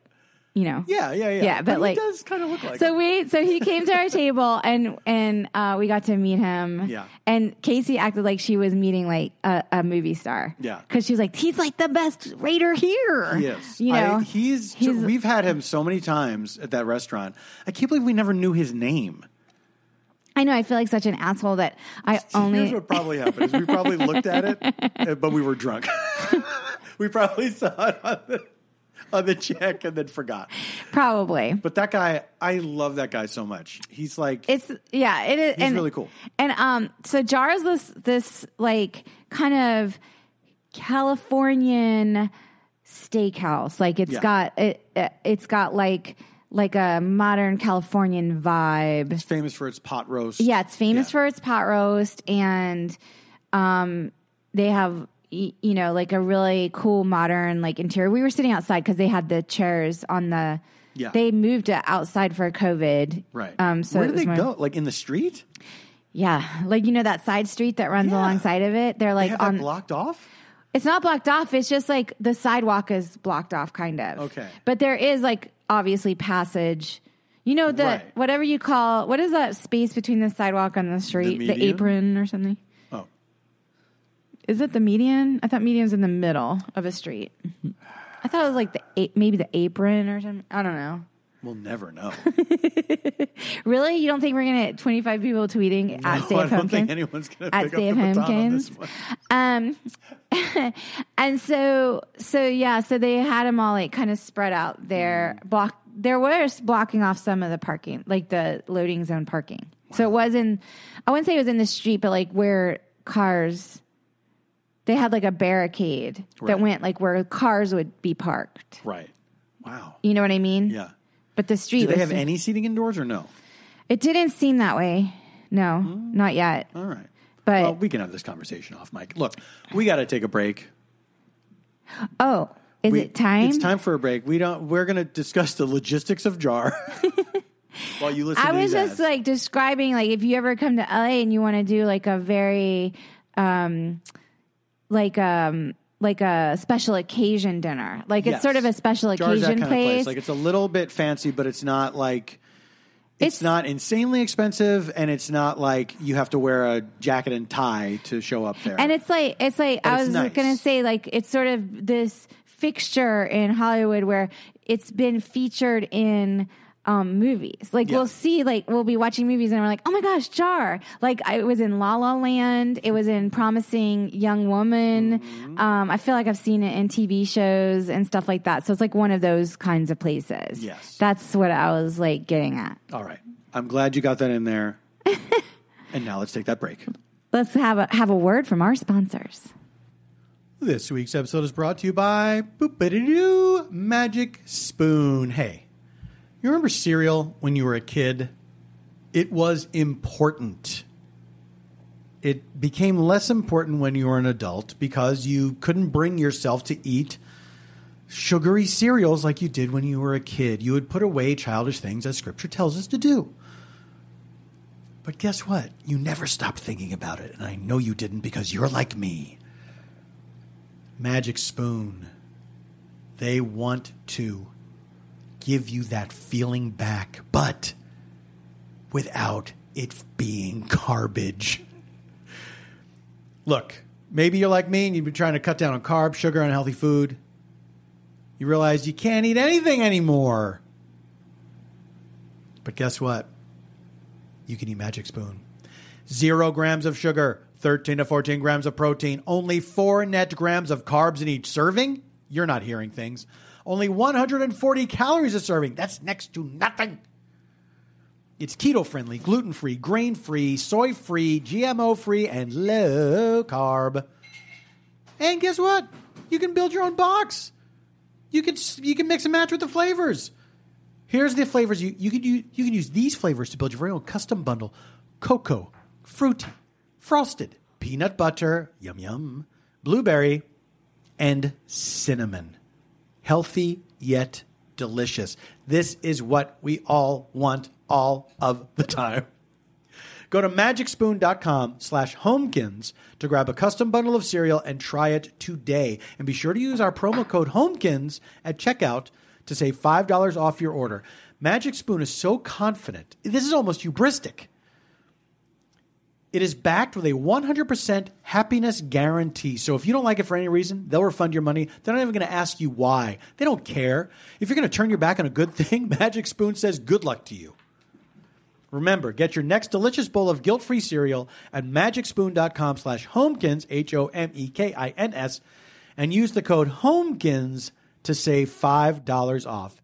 [SPEAKER 2] Yeah.
[SPEAKER 1] But like,
[SPEAKER 2] he does kind of look like.
[SPEAKER 1] So he came to our table and we got to meet him. Yeah. And Casey acted like she was meeting like a movie star. Yeah. Because she was like, he's like the best waiter here.
[SPEAKER 2] Yes. We've had him so many times at that restaurant. I can't believe we never knew his name.
[SPEAKER 1] I know. I feel like such an asshole that
[SPEAKER 2] Here's what probably happened is we probably looked at it, but we were drunk. We probably saw it on the check and then forgot.
[SPEAKER 1] Probably.
[SPEAKER 2] But that guy, I love that guy so much. He's like,
[SPEAKER 1] it is.
[SPEAKER 2] He's really cool.
[SPEAKER 1] And so Jar is this like kind of Californian steakhouse. Like it's got like a modern Californian vibe.
[SPEAKER 2] It's famous for its pot roast.
[SPEAKER 1] Yeah, it's famous for its pot roast, and they have like a really cool modern like interior. We were sitting outside because they had the chairs on the. Yeah. They moved it outside for COVID.
[SPEAKER 2] Right. So where did they go? Like in the street?
[SPEAKER 1] Yeah, like that side street that runs alongside of it. They're like
[SPEAKER 2] they have that blocked off.
[SPEAKER 1] It's not blocked off. It's just like the sidewalk is blocked off, kind of.
[SPEAKER 2] Okay.
[SPEAKER 1] But there is like obviously passage. Whatever you call, what is that space between the sidewalk and the street? The apron or something. Oh. Is it the median? I thought median's in the middle of a street. I thought it was like maybe the apron or something. I don't know.
[SPEAKER 2] We'll never know.
[SPEAKER 1] Really? You don't think we're going to get 25 people tweeting at Stay
[SPEAKER 2] I don't think anyone's going to pick up the baton on this one.
[SPEAKER 1] And so they had them all like kind of spread out there. There was blocking off some of the parking, like the loading zone parking. Wow. So it wasn't, I wouldn't say it was in the street, but like where cars, they had like a barricade that went like where cars would be parked.
[SPEAKER 2] Right. Wow.
[SPEAKER 1] You know what I mean?
[SPEAKER 2] Yeah.
[SPEAKER 1] But the street.
[SPEAKER 2] Do they have any seating indoors or no?
[SPEAKER 1] It didn't seem that way. No, not yet.
[SPEAKER 2] All right.
[SPEAKER 1] But
[SPEAKER 2] well, we can have this conversation off mic. Look, we got to take a break.
[SPEAKER 1] Oh, is it time?
[SPEAKER 2] It's time for a break. We're going to discuss the logistics of Jar while you listen to these ads.
[SPEAKER 1] Like describing, like, if you ever come to LA and you want to do like a very, like a special occasion dinner. Like it's sort of a special
[SPEAKER 2] Jar's
[SPEAKER 1] occasion
[SPEAKER 2] that kind of place. Like it's a little bit fancy, but it's not like it's not insanely expensive, and it's not like you have to wear a jacket and tie to show up there.
[SPEAKER 1] And it's like I was going to say, like, it's sort of this fixture in Hollywood where it's been featured in movies. Like we'll see, like we'll be watching movies and we're like, oh my gosh, Jar. Like it was in La La Land. It was in Promising Young Woman. I feel like I've seen it in TV shows and stuff like that. So it's like one of those kinds of places.
[SPEAKER 2] Yes.
[SPEAKER 1] That's what I was like getting at.
[SPEAKER 2] All right. I'm glad you got that in there. And now let's take that break.
[SPEAKER 1] Let's have a word from our sponsors.
[SPEAKER 2] This week's episode is brought to you by Boop-a-doo Magic Spoon. Hey, you remember cereal when you were a kid? It was important. It became less important when you were an adult because you couldn't bring yourself to eat sugary cereals like you did when you were a kid. You would put away childish things as Scripture tells us to do. But guess what? You never stopped thinking about it, and I know you didn't because you're like me. Magic Spoon. They want to give you that feeling back, but without it being garbage. Look, maybe you're like me and you've been trying to cut down on carbs, sugar, and unhealthy food. You realize you can't eat anything anymore. But guess what? You can eat Magic Spoon. 0 grams of sugar, 13 to 14 grams of protein, only 4 net grams of carbs in each serving. You're not hearing things. Only 140 calories a serving. That's next to nothing. It's keto-friendly, gluten-free, grain-free, soy-free, GMO-free, and low-carb. And guess what? You can build your own box. You can mix and match with the flavors. Here's the flavors. You can use these flavors to build your very own custom bundle. Cocoa, fruity, frosted, peanut butter, yum yum, blueberry, and cinnamon. Healthy yet delicious. This is what we all want all of the time. Go to magicspoon.com/homekins to grab a custom bundle of cereal and try it today. And be sure to use our promo code HOMEKINS at checkout to save $5 off your order. Magic Spoon is so confident. This is almost hubristic. It is backed with a 100% happiness guarantee. So if you don't like it for any reason, they'll refund your money. They're not even going to ask you why. They don't care. If you're going to turn your back on a good thing, Magic Spoon says good luck to you. Remember, get your next delicious bowl of guilt-free cereal at magicspoon.com/homekins, HOMEKINS, and use the code HOMEKINS to save $5 off.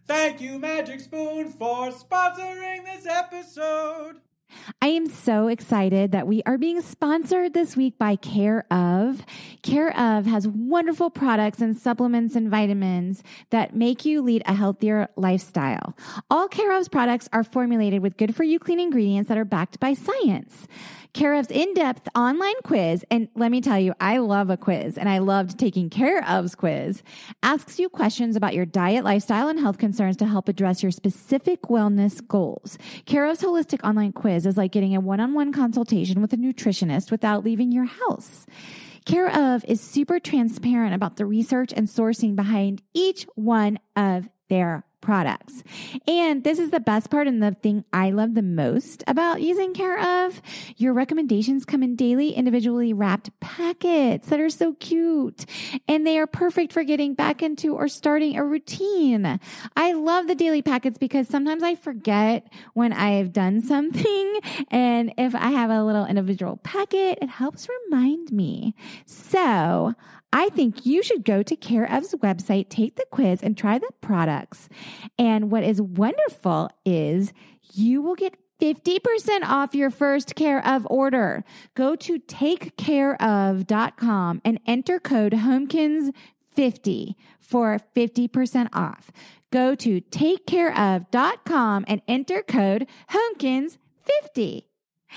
[SPEAKER 2] Thank you, Magic Spoon, for sponsoring this episode.
[SPEAKER 1] I am so excited that we are being sponsored this week by Care Of. Care Of has wonderful products and supplements and vitamins that make you lead a healthier lifestyle. All Care Of's products are formulated with good-for-you clean ingredients that are backed by science. Care Of's in-depth online quiz, and let me tell you, I love a quiz, and I loved taking Care Of's quiz, asks you questions about your diet, lifestyle, and health concerns to help address your specific wellness goals. Care Of's holistic online quiz is like getting a one-on-one consultation with a nutritionist without leaving your house. Care Of is super transparent about the research and sourcing behind each one of their products. And this is the best part and the thing I love the most about using Care Of. Your recommendations come in daily, individually wrapped packets that are so cute. And they are perfect for getting back into or starting a routine. I love the daily packets because sometimes I forget when I have done something. And if I have a little individual packet, it helps remind me. So I think you should go to Care Of's website, take the quiz, and try the products. And what is wonderful is you will get 50% off your first Care Of order. Go to takecareof.com and enter code HOMEKINS 50 for 50% off. Go to takecareof.com and enter code HOMEKINS50.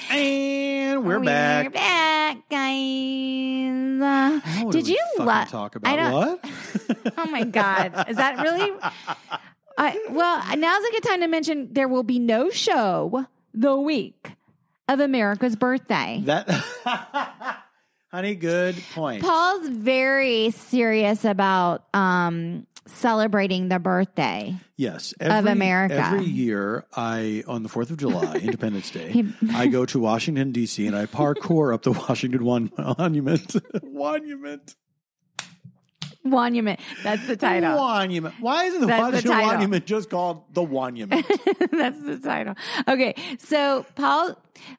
[SPEAKER 2] And we're back.
[SPEAKER 1] We're back, guys. Did you
[SPEAKER 2] talk about what?
[SPEAKER 1] Oh my God. Is that really? Well, now's a good time to mention there will be no show the week of America's birthday.
[SPEAKER 2] Honey, good point.
[SPEAKER 1] Paul's very serious about celebrating the birthday
[SPEAKER 2] of
[SPEAKER 1] America.
[SPEAKER 2] Every year, on the 4th of July, Independence Day, I go to Washington, D.C., and I parkour up the Washington Monument.
[SPEAKER 1] Wanument. That's the title.
[SPEAKER 2] Wanument. Why isn't the Washington Monument just called the Wanument?
[SPEAKER 1] That's the title. Okay, so Paul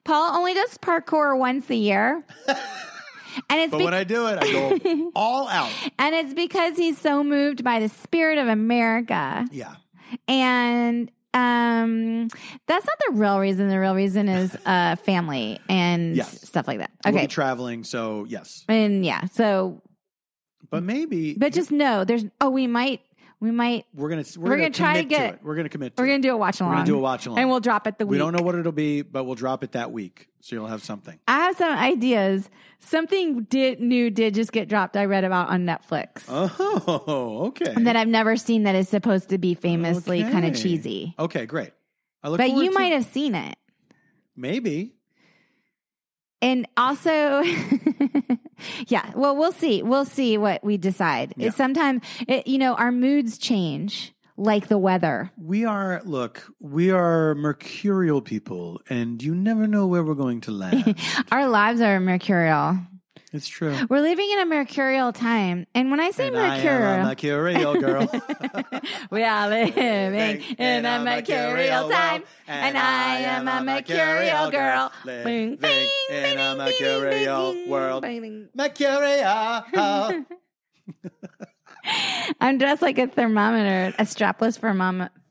[SPEAKER 1] only does parkour once a year. But
[SPEAKER 2] when I do it, I go all out.
[SPEAKER 1] And it's because he's so moved by the spirit of America.
[SPEAKER 2] Yeah.
[SPEAKER 1] And that's not the real reason. The real reason is family and stuff like that. Okay.
[SPEAKER 2] We'll be traveling, so yes.
[SPEAKER 1] And so.
[SPEAKER 2] But maybe.
[SPEAKER 1] But just know, we might. We're gonna try to get
[SPEAKER 2] it. We're gonna commit.
[SPEAKER 1] We're gonna do a watch along.
[SPEAKER 2] We're gonna do a watch along,
[SPEAKER 1] and we'll drop it the week.
[SPEAKER 2] We don't know what it'll be, but we'll drop it that week, so you'll have something.
[SPEAKER 1] I have some ideas. Something new did just get dropped. I read about on Netflix.
[SPEAKER 2] Oh, okay.
[SPEAKER 1] That I've never seen. That is supposed to be famously kind of cheesy.
[SPEAKER 2] Okay, great.
[SPEAKER 1] But you might have seen it.
[SPEAKER 2] Maybe.
[SPEAKER 1] And also, well, we'll see. We'll see what we decide. Yeah. Sometimes, our moods change like the weather.
[SPEAKER 2] We are mercurial people, and you never know where we're going to land.
[SPEAKER 1] Our lives are mercurial.
[SPEAKER 2] It's true.
[SPEAKER 1] We're living in a mercurial time. And when I say mercurial...
[SPEAKER 2] I am a mercurial girl.
[SPEAKER 1] We are living in a mercurial time. And I am a mercurial girl.
[SPEAKER 2] Living in a mercurial world. Mercurial.
[SPEAKER 1] I'm dressed like a thermometer, a strapless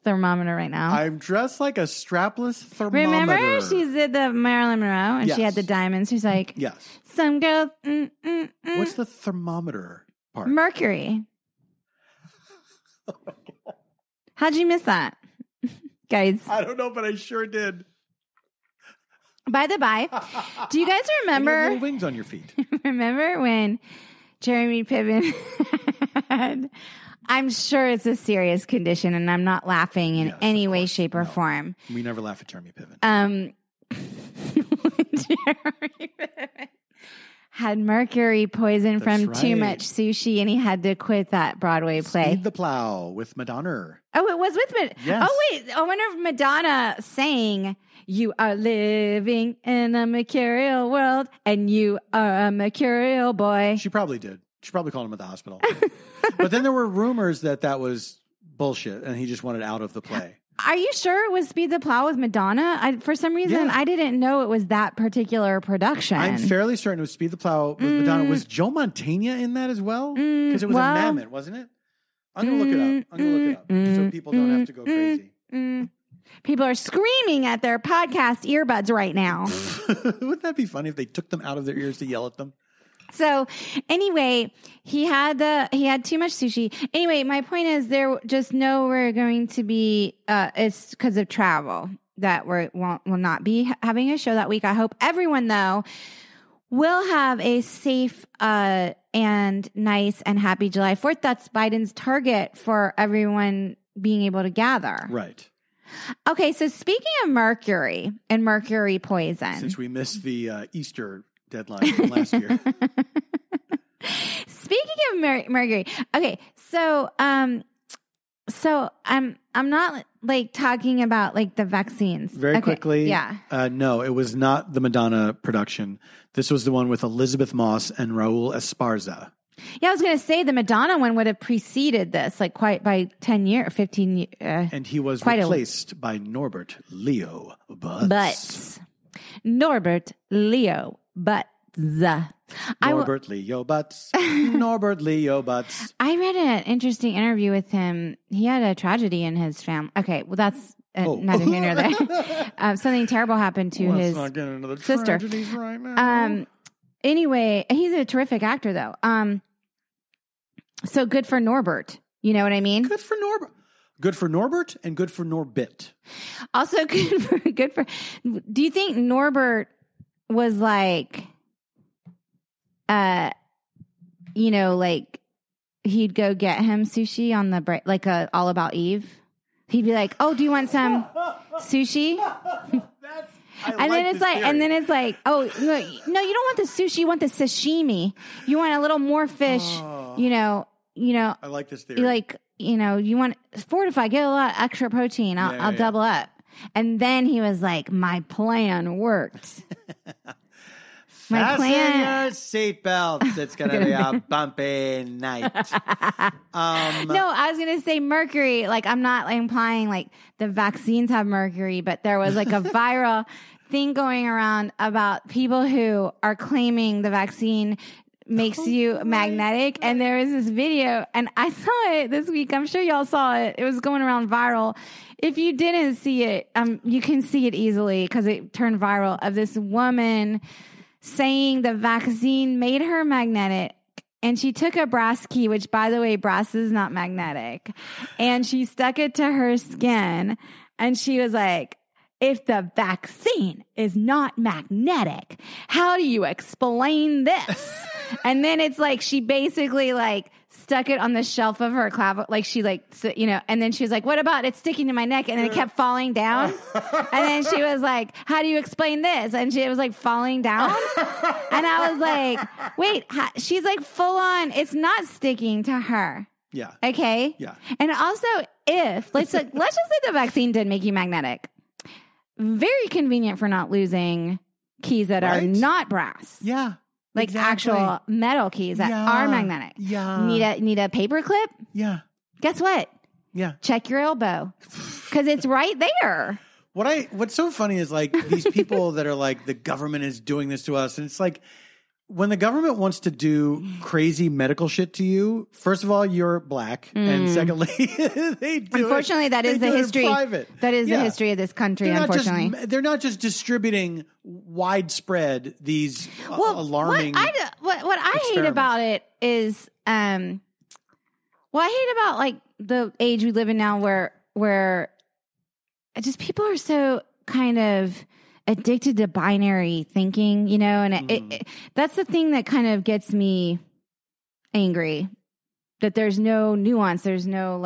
[SPEAKER 1] thermometer right now.
[SPEAKER 2] I'm dressed like a strapless thermometer.
[SPEAKER 1] Remember, she did the Marilyn Monroe, and she had the diamonds. She's like, some girls.
[SPEAKER 2] What's the thermometer part?
[SPEAKER 1] Mercury. Oh my God. How'd you miss that, guys?
[SPEAKER 2] I don't know, but I sure did.
[SPEAKER 1] By the by, do you guys remember?
[SPEAKER 2] You have little wings on your feet.
[SPEAKER 1] Remember when Jeremy Piven had, I'm sure it's a serious condition, and I'm not laughing in any way, shape, or form.
[SPEAKER 2] We never laugh at Jeremy Piven.
[SPEAKER 1] Jeremy Piven had mercury poison from too much sushi, and he had to quit that Broadway play.
[SPEAKER 2] Speed the Plow with Madonna.
[SPEAKER 1] Oh, it was with Madonna.
[SPEAKER 2] Yes.
[SPEAKER 1] Oh, wait. I wonder if Madonna sang, "You are living in a mercurial world, and you are a mercurial boy."
[SPEAKER 2] She probably did. She probably called him at the hospital. But then there were rumors that was bullshit, and he just wanted out of the play.
[SPEAKER 1] Are you sure it was Speed the Plow with Madonna? For some reason, I didn't know it was that particular production.
[SPEAKER 2] I'm fairly certain it was Speed the Plow with Madonna. Was Joe Mantegna in that as well? Because it was a mammoth, wasn't it? I'm going to look it up. So people don't have to go crazy.
[SPEAKER 1] People are screaming at their podcast earbuds right now.
[SPEAKER 2] Wouldn't that be funny if they took them out of their ears to yell at them?
[SPEAKER 1] So anyway, he had too much sushi. Anyway, my point is we're going to be, it's because of travel that will not be having a show that week. I hope everyone though will have a safe, and nice and happy July 4th. That's Biden's target for everyone being able to gather.
[SPEAKER 2] Right.
[SPEAKER 1] Okay. So speaking of mercury and mercury poison,
[SPEAKER 2] since we missed the, Easter deadline from last year.
[SPEAKER 1] Speaking of mercury, okay, so I'm not like talking about like the vaccines.
[SPEAKER 2] Very quickly, no, it was not the Madonna production. This was the one with Elizabeth Moss and Raul Esparza.
[SPEAKER 1] Yeah, I was going to say the Madonna one would have preceded this, like quite by 10 years, 15 years.
[SPEAKER 2] And he was replaced by Norbert Leo Butz.
[SPEAKER 1] Norbert Leo Butz.
[SPEAKER 2] Norbert Leo Butz. Norbert Leo Butz.
[SPEAKER 1] I read an interesting interview with him. He had a tragedy in his family. Okay, well, that's neither here nor there. Something terrible happened to his
[SPEAKER 2] not get into the
[SPEAKER 1] sister.
[SPEAKER 2] Tragedies right now.
[SPEAKER 1] Anyway, he's a terrific actor, though. So good for Norbert. You know what I mean?
[SPEAKER 2] Good for Norbert. Good for Norbert and good for Norbit.
[SPEAKER 1] Also good for. Do you think Norbert was like, like he'd go get him sushi on the break, like All About Eve? He'd be like, "Oh, do you want some sushi?" And then it's like, "Oh, no, you don't want the sushi. You want the sashimi. You want a little more fish. I
[SPEAKER 2] like this theory.
[SPEAKER 1] You want fortify, get a lot of extra protein. I'll double up." And then he was like, "My plan worked."
[SPEAKER 2] Fasten your seatbelts. It's going to be a bumpy night.
[SPEAKER 1] No, I was going to say mercury. Like, I'm not implying like the vaccines have mercury, but there was like a viral thing going around about people who are claiming the vaccine makes you magnetic. And there was this video, and I saw it this week. I'm sure y'all saw it. It was going around viral. If you didn't see it, you can see it easily because it turned viral, of this woman saying the vaccine made her magnetic, and she took a brass key, which, by the way, brass is not magnetic, and she stuck it to her skin, and she was like, "If the vaccine is not magnetic, how do you explain this?" And then it's like she basically like stuck it on the shelf of her clavicle, like she and then she was like, "What about it sticking to my neck?" And then it kept falling down. And then she was like, "How do you explain this?" And it was like falling down. And I was like, wait, she's like full on, it's not sticking to her.
[SPEAKER 2] Yeah.
[SPEAKER 1] Okay.
[SPEAKER 2] Yeah.
[SPEAKER 1] And also, let's just say the vaccine did make you magnetic. Very convenient for not losing keys that are not brass.
[SPEAKER 2] Yeah.
[SPEAKER 1] Like actual metal keys that are magnetic.
[SPEAKER 2] Yeah.
[SPEAKER 1] Need a paper clip?
[SPEAKER 2] Yeah.
[SPEAKER 1] Guess what?
[SPEAKER 2] Yeah.
[SPEAKER 1] Check your elbow. Because it's right there.
[SPEAKER 2] What's so funny is like these people that are like, the government is doing this to us. And it's like, when the government wants to do crazy medical shit to you, first of all, you're black. And secondly, they do
[SPEAKER 1] Unfortunately, that is the history. That is the history of this country, unfortunately.
[SPEAKER 2] They're not just distributing widespread these alarming.
[SPEAKER 1] What I hate about it is, I hate about like the age we live in now where just people are so kind of addicted to binary thinking, and that's the thing that kind of gets me angry, that there's no nuance. There's no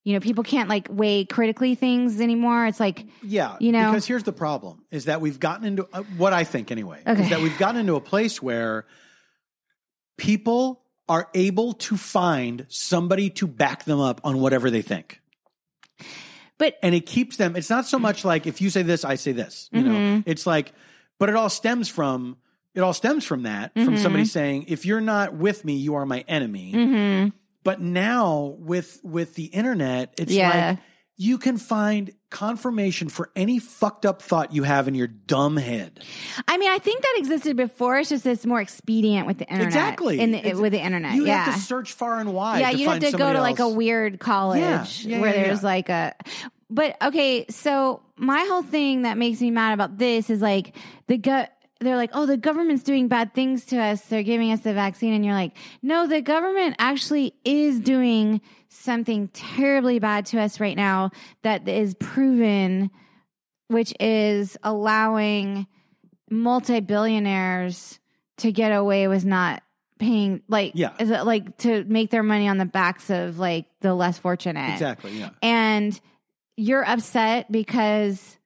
[SPEAKER 1] people can't like weigh critically things anymore. It's like,
[SPEAKER 2] because here's the problem is that we've gotten into what I think anyway, is that we've gotten into a place where people are able to find somebody to back them up on whatever they think. And it keeps them, it's not so much like if you say this, I say this, it's like, but it all stems from that, from somebody saying, if you're not with me, you are my enemy. But now with the internet, it's like you can find confirmation for any fucked up thought you have in your dumb head.
[SPEAKER 1] I mean, I think that existed before. It's just it's more expedient with the internet.
[SPEAKER 2] Exactly.
[SPEAKER 1] With the internet.
[SPEAKER 2] You have to search far and wide.
[SPEAKER 1] Yeah, you have to go to like a weird college where there's like a. But okay, so my whole thing that makes me mad about this is like they're like, "Oh, the government's doing bad things to us. They're giving us the vaccine." And you're like, "No, the government actually is doing something terribly bad to us right now that is proven, which is allowing multi-billionaires to get away with not paying, is it like to make their money on the backs of like the less fortunate."
[SPEAKER 2] Exactly, yeah.
[SPEAKER 1] And you're upset because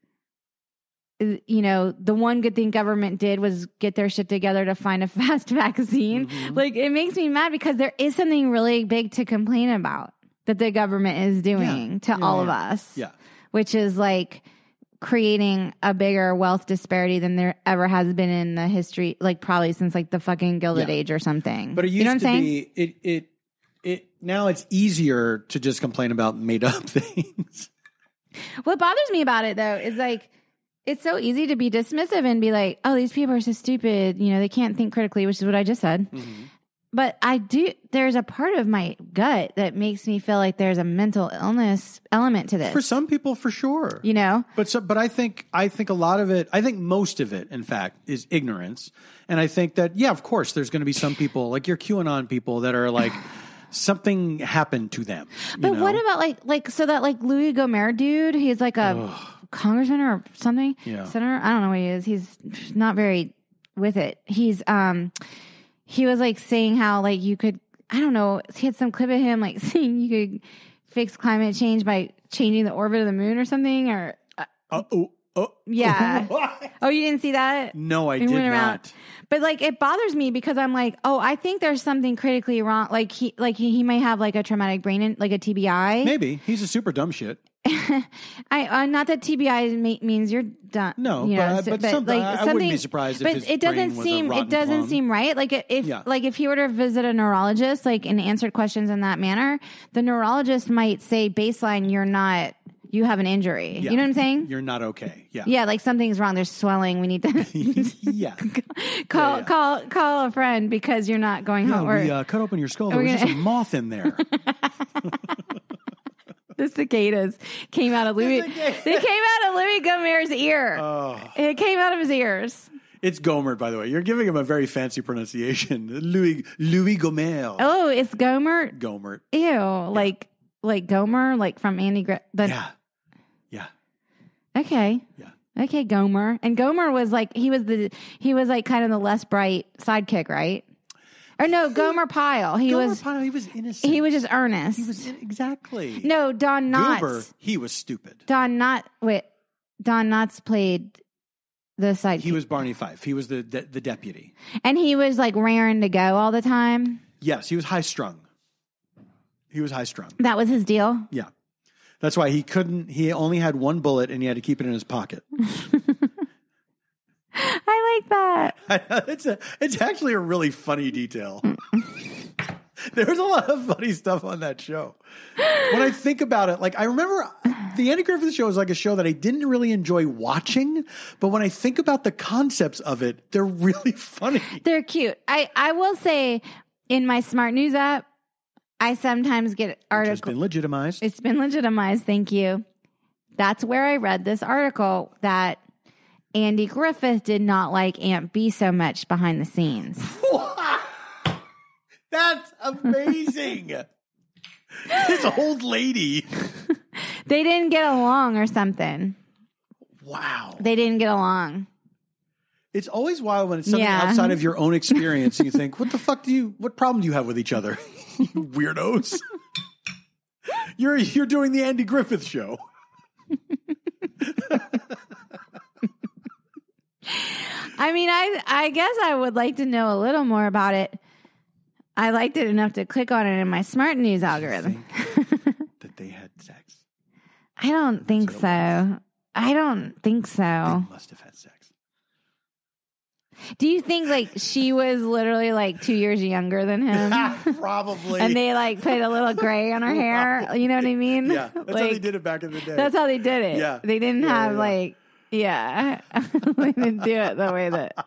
[SPEAKER 1] the one good thing government did was get their shit together to find a fast vaccine. Like, it makes me mad because there is something really big to complain about that the government is doing to all of us. Yeah. Which is like creating a bigger wealth disparity than there ever has been in the history, like probably since like the fucking Gilded Age or something.
[SPEAKER 2] But it used to be, now it's easier to just complain about made up things.
[SPEAKER 1] What bothers me about it though is like, it's so easy to be dismissive and be like, "Oh, these people are so stupid. They can't think critically," which is what I just said. But there's a part of my gut that makes me feel like there's a mental illness element to this.
[SPEAKER 2] For some people, for sure. But I think a lot of it, I think most of it, in fact, is ignorance. And I think that, of course, there's going to be some people, like your QAnon people that are like, something happened to them.
[SPEAKER 1] But what about so that Louis Gohmert dude? He's like a congressman or something.
[SPEAKER 2] Yeah.
[SPEAKER 1] Senator. I don't know what he is. He's not very with it. He's he was like saying how like you could. I don't know. He had some clip of him like saying you could fix climate change by changing the orbit of the moon or something. Or yeah. Oh, you didn't see that?
[SPEAKER 2] No, I did not.
[SPEAKER 1] But like it bothers me because I'm like, I think there's something critically wrong. Like he may have like a traumatic brain, like a TBI.
[SPEAKER 2] Maybe he's a super dumb shit.
[SPEAKER 1] I not that TBI means you're done.
[SPEAKER 2] No, but I wouldn't be surprised if his brain was a rotten plum.
[SPEAKER 1] Seem right. Like if he were to visit a neurologist, like and answered questions in that manner, the neurologist might say baseline, you have an injury. Yeah. You know what I'm saying?
[SPEAKER 2] You're not okay. Yeah.
[SPEAKER 1] Yeah, like something's wrong. There's swelling. We need to call a friend because you're not going home.
[SPEAKER 2] We cut open your skull. There was just a moth in there.
[SPEAKER 1] The cicadas came out of Louis. They came out of Louis Gohmert's ear. Oh. It came out of his ears.
[SPEAKER 2] It's Gohmert, by the way. You're giving him a very fancy pronunciation. Louis Gohmert.
[SPEAKER 1] Oh, it's Gohmert?
[SPEAKER 2] Gohmert.
[SPEAKER 1] Ew. Yeah. Like Gomer, like from Andy Griffith.
[SPEAKER 2] Yeah.
[SPEAKER 1] Okay.
[SPEAKER 2] Yeah.
[SPEAKER 1] Okay, Gomer. And Gomer was like he was like kind of the less bright sidekick, right? Or no, Gomer Pyle. He was
[SPEAKER 2] innocent.
[SPEAKER 1] He was just earnest.
[SPEAKER 2] Exactly.
[SPEAKER 1] No, Don Knotts.
[SPEAKER 2] Goober, he was stupid.
[SPEAKER 1] Don Knotts played the sidekick.
[SPEAKER 2] He was Barney Fife. He was the deputy. And
[SPEAKER 1] he was like raring to go all the time.
[SPEAKER 2] Yes, he was high strung.
[SPEAKER 1] That was his deal?
[SPEAKER 2] Yeah. That's why he only had one bullet and he had to keep it in his pocket.
[SPEAKER 1] I like that.
[SPEAKER 2] It's actually a really funny detail. There's a lot of funny stuff on that show. When I think about it, like I remember the Andy Griffith Show is like a show that I didn't really enjoy watching, but when I think about the concepts of it, they're really funny.
[SPEAKER 1] They're cute. I will say in my Smart News app, I sometimes get articles.
[SPEAKER 2] It's been legitimized.
[SPEAKER 1] It's been legitimized. Thank you. That's where I read this article that Andy Griffith did not like Aunt B so much behind the scenes.
[SPEAKER 2] That's amazing. This old lady.
[SPEAKER 1] They didn't get along or something.
[SPEAKER 2] Wow.
[SPEAKER 1] They didn't get along.
[SPEAKER 2] It's always wild when it's something outside of your own experience and you think, what problem do you have with each other? You weirdos. You're doing the Andy Griffith Show.
[SPEAKER 1] I mean, I guess I would like to know a little more about it. I liked it enough to click on it in my Smart News algorithm.
[SPEAKER 2] That they had sex?
[SPEAKER 1] I don't think so. I don't think so.
[SPEAKER 2] They must have had sex.
[SPEAKER 1] Do you think like she was literally like 2 years younger than him?
[SPEAKER 2] Probably.
[SPEAKER 1] And they like put a little gray on her hair. You know what I mean?
[SPEAKER 2] Yeah. That's how they did it back in the day.
[SPEAKER 1] That's how they did it.
[SPEAKER 2] Yeah.
[SPEAKER 1] They didn't have like, they didn't do it the way that,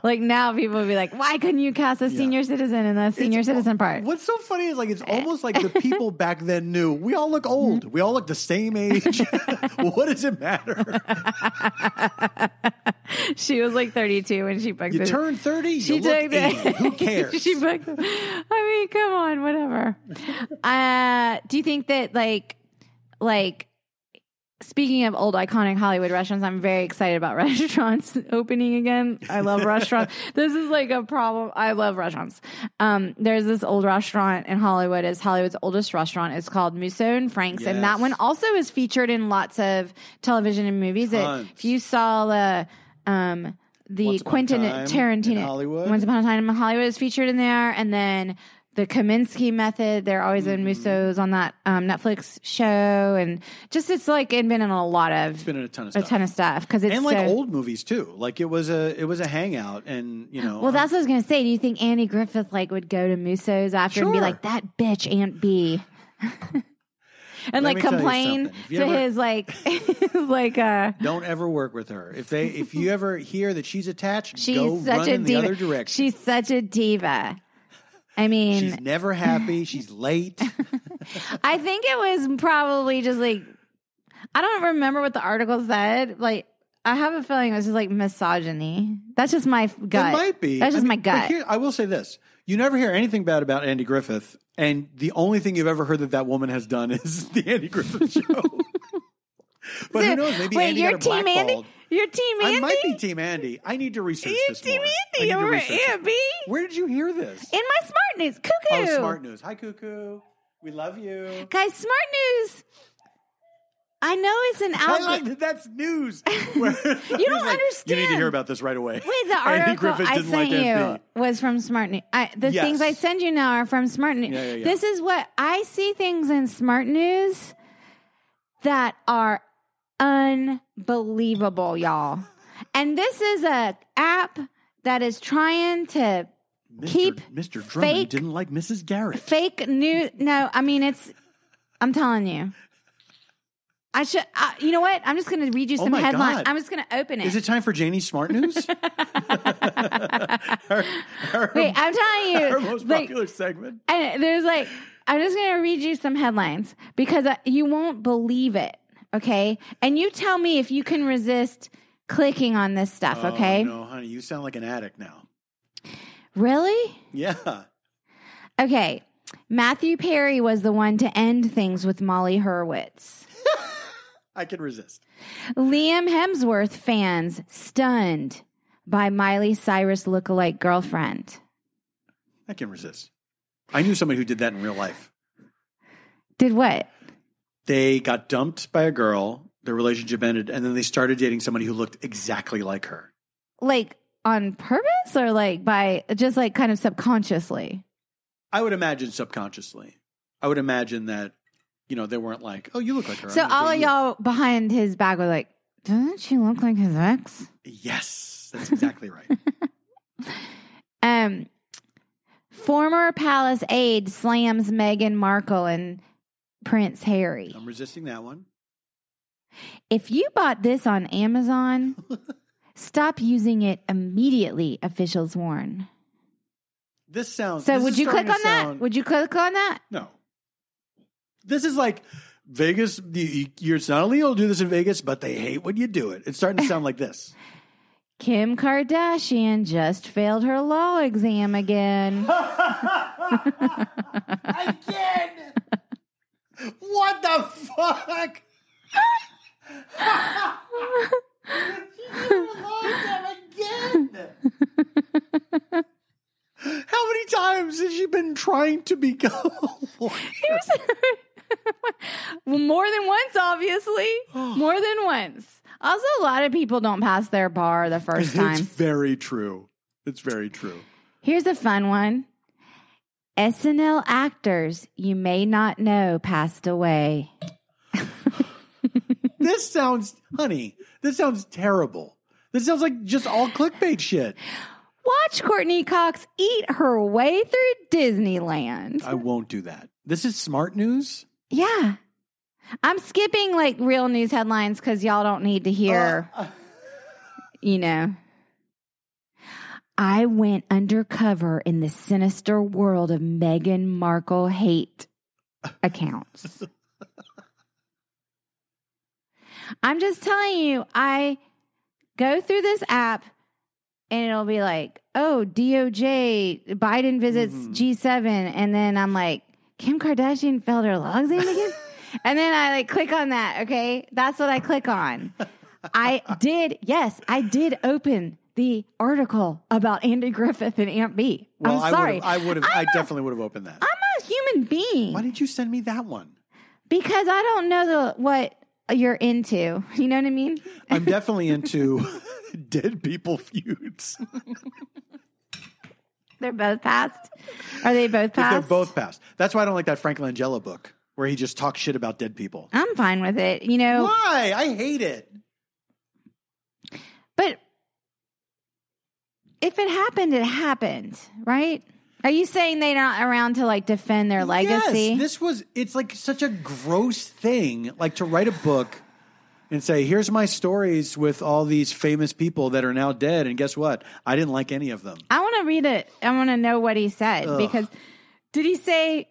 [SPEAKER 1] like now people would be like, why couldn't you cast a senior citizen in the senior citizen part?
[SPEAKER 2] What's so funny is like, it's almost like the people back then knew we all look old. We all look the same age. What does it matter?
[SPEAKER 1] She was like 32 when she booked it.
[SPEAKER 2] You turn 30, you look 80. Who cares?
[SPEAKER 1] She booked it. I mean, come on, whatever. Do you think that like, speaking of old iconic Hollywood restaurants, I'm very excited about restaurants opening again. I love restaurants. This is like a problem. I love restaurants. There's this old restaurant in Hollywood. It's Hollywood's oldest restaurant. It's called Musso and Frank's. Yes. And that one also is featured in lots of television and movies. If you saw the Quentin Tarantino, Once Upon a Time in Hollywood is featured in there. And then the Kaminsky Method, they're always in Musso's on that Netflix show, and just it's been in a lot of,
[SPEAKER 2] it's been in a ton of
[SPEAKER 1] stuff because it's
[SPEAKER 2] and like old movies too. Like it was a hangout, and
[SPEAKER 1] Well, that's what I was gonna say. Do you think Andy Griffith would go to Musso's after and be like that bitch Aunt B? And like complain to his
[SPEAKER 2] don't ever work with her. If you ever hear that she's attached, go
[SPEAKER 1] such
[SPEAKER 2] run
[SPEAKER 1] a
[SPEAKER 2] in
[SPEAKER 1] diva.
[SPEAKER 2] The other direction.
[SPEAKER 1] She's such a diva. I mean,
[SPEAKER 2] she's never happy. She's late.
[SPEAKER 1] I think it was probably just like, I don't remember what the article said. Like, I have a feeling it was just like misogyny. That's just my gut.
[SPEAKER 2] It might be.
[SPEAKER 1] That's just my gut.
[SPEAKER 2] I will say this. You never hear anything bad about Andy Griffith And the only thing you've ever heard that woman has done is the Andy Griffith show. But who knows? Maybe Andy got
[SPEAKER 1] Team
[SPEAKER 2] blackballed.
[SPEAKER 1] Andy? You're Team Andy?
[SPEAKER 2] I might be Team Andy. I need to research this more.
[SPEAKER 1] Team Andy over Andy?
[SPEAKER 2] Where did you hear this?
[SPEAKER 1] In my Smart News. Cuckoo.
[SPEAKER 2] Oh, Smart News. Hi, Cuckoo. We love you.
[SPEAKER 1] Guys, Smart News. I know it's an
[SPEAKER 2] I like that that's news.
[SPEAKER 1] You don't understand.
[SPEAKER 2] You need to hear about this right away.
[SPEAKER 1] Wait, the article I sent you was from Smart News. Things I send you now are from Smart News.
[SPEAKER 2] Yeah.
[SPEAKER 1] This is what I see things in Smart News that are unbelievable, y'all. And this is a app that is trying to keep
[SPEAKER 2] Mr. Drummond didn't like Mrs. Garrett.
[SPEAKER 1] Fake news. No, I mean, I'm telling you. I should, you know what? I'm just going to read you some headlines. I'm just going to open it.
[SPEAKER 2] Is it time for Janie's Smart News?
[SPEAKER 1] Wait, I'm telling you.
[SPEAKER 2] Our most popular segment.
[SPEAKER 1] And I'm just going to read you some headlines because you won't believe it, okay? And you tell me if you can resist clicking on this stuff, okay?
[SPEAKER 2] No, honey, you sound like an addict now.
[SPEAKER 1] Really?
[SPEAKER 2] Yeah.
[SPEAKER 1] Okay. Matthew Perry was the one to end things with Molly Hurwitz.
[SPEAKER 2] I can resist.
[SPEAKER 1] Liam Hemsworth fans stunned by Miley Cyrus lookalike girlfriend.
[SPEAKER 2] I can resist. I knew somebody who did that in real life.
[SPEAKER 1] Did what?
[SPEAKER 2] They got dumped by a girl, their relationship ended, and then they started dating somebody who looked exactly like her.
[SPEAKER 1] Like on purpose or like by just like kind of subconsciously?
[SPEAKER 2] I would imagine subconsciously. I would imagine that, they weren't like, oh, you look like her.
[SPEAKER 1] So all of y'all behind his back were like, doesn't she look like his ex?
[SPEAKER 2] Yes, that's exactly right.
[SPEAKER 1] Former palace aide slams Meghan Markle and Prince Harry.
[SPEAKER 2] I'm resisting that one.
[SPEAKER 1] If you bought this on Amazon, stop using it immediately, officials warn.
[SPEAKER 2] This sounds...
[SPEAKER 1] So would you click on that? Would you click on that?
[SPEAKER 2] No. This is like Vegas. It's not illegal to do this in Vegas, but they hate when you do it. It's starting to sound like this.
[SPEAKER 1] Kim Kardashian just failed her law exam again.
[SPEAKER 2] Again? What the fuck? She did her law exam again. How many times has she been trying to become a lawyer?
[SPEAKER 1] Well, more than once, obviously. More than once. Also, a lot of people don't pass their bar the first time.
[SPEAKER 2] It's very true. It's very true.
[SPEAKER 1] Here's a fun one. SNL actors you may not know passed away.
[SPEAKER 2] This sounds terrible. This sounds like just all clickbait shit.
[SPEAKER 1] Watch Courtney Cox eat her way through Disneyland.
[SPEAKER 2] I won't do that. This is Smart News?
[SPEAKER 1] Yeah. I'm skipping like real news headlines because y'all don't need to hear, I went undercover in the sinister world of Meghan Markle hate accounts. I'm just telling you, I go through this app and it'll be like, oh, DOJ, Biden visits G7. And then I'm like, Kim Kardashian failed her law exam again? And then I like click on that. Okay. That's what I click on. I did open the article about Andy Griffith and Aunt B.
[SPEAKER 2] Well,
[SPEAKER 1] I'm sorry.
[SPEAKER 2] I definitely would have opened that.
[SPEAKER 1] I'm a human being.
[SPEAKER 2] Why didn't you send me that one?
[SPEAKER 1] Because I don't know what you're into. You know what I mean?
[SPEAKER 2] I'm definitely into dead people feuds.
[SPEAKER 1] They're both passed? Are they both passed?
[SPEAKER 2] They're both passed. That's why I don't like that Frank Langella book where he just talks shit about dead people.
[SPEAKER 1] I'm fine with it. Why?
[SPEAKER 2] I hate it.
[SPEAKER 1] But if it happened, it happened, right? Are you saying they're not around to like defend their legacy?
[SPEAKER 2] Yes, it's like such a gross thing, like to write a book and say, here's my stories with all these famous people that are now dead. And guess what? I didn't like any of them.
[SPEAKER 1] I want to read it. I want to know what he said because did he say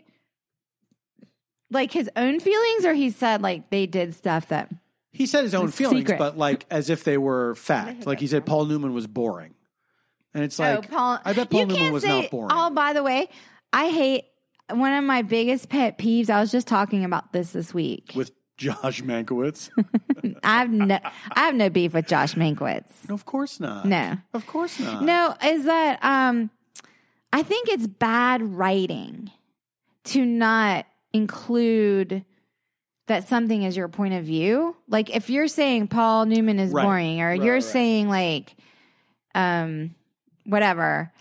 [SPEAKER 1] like his own feelings or he said like they did stuff that
[SPEAKER 2] he said his own feelings,
[SPEAKER 1] secret.
[SPEAKER 2] But like as if they were fact. Like he said, Paul Newman was boring. And it's like, I bet Paul Newman was not boring.
[SPEAKER 1] Oh, by the way, I hate one of my biggest pet peeves, I was just talking about this week.
[SPEAKER 2] With Josh Mankiewicz.
[SPEAKER 1] I have no beef with Josh Mankiewicz.
[SPEAKER 2] No, of course not.
[SPEAKER 1] No.
[SPEAKER 2] Of course not.
[SPEAKER 1] No, is that I think it's bad writing to not include that something is your point of view. Like if you're saying Paul Newman is boring, or you're saying like whatever.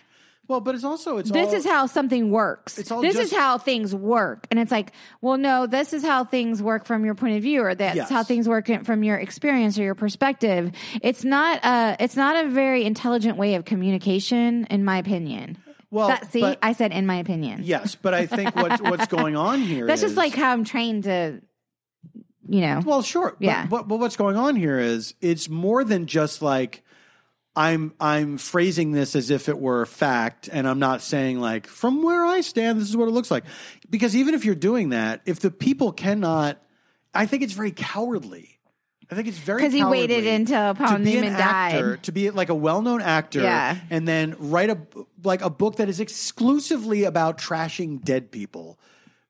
[SPEAKER 2] Well, but
[SPEAKER 1] this is how something works. This is how things work. And it's like, well, no, this is how things work from your point of view, or that's how things work from your experience or your perspective. It's not a very intelligent way of communication, in my opinion.
[SPEAKER 2] Well,
[SPEAKER 1] I said in my opinion.
[SPEAKER 2] Yes, but I think what's going on here
[SPEAKER 1] that's just like how I'm trained to,
[SPEAKER 2] Well, sure.
[SPEAKER 1] Yeah.
[SPEAKER 2] But what's going on here is it's more than just like I'm phrasing this as if it were a fact, and I'm not saying like from where I stand, this is what it looks like. Because even if you're doing that, if the people cannot, I think it's very cowardly. I think it's very cowardly.
[SPEAKER 1] Because he waited until Paul Newman died.
[SPEAKER 2] To be like a well-known actor and then write a book that is exclusively about trashing dead people,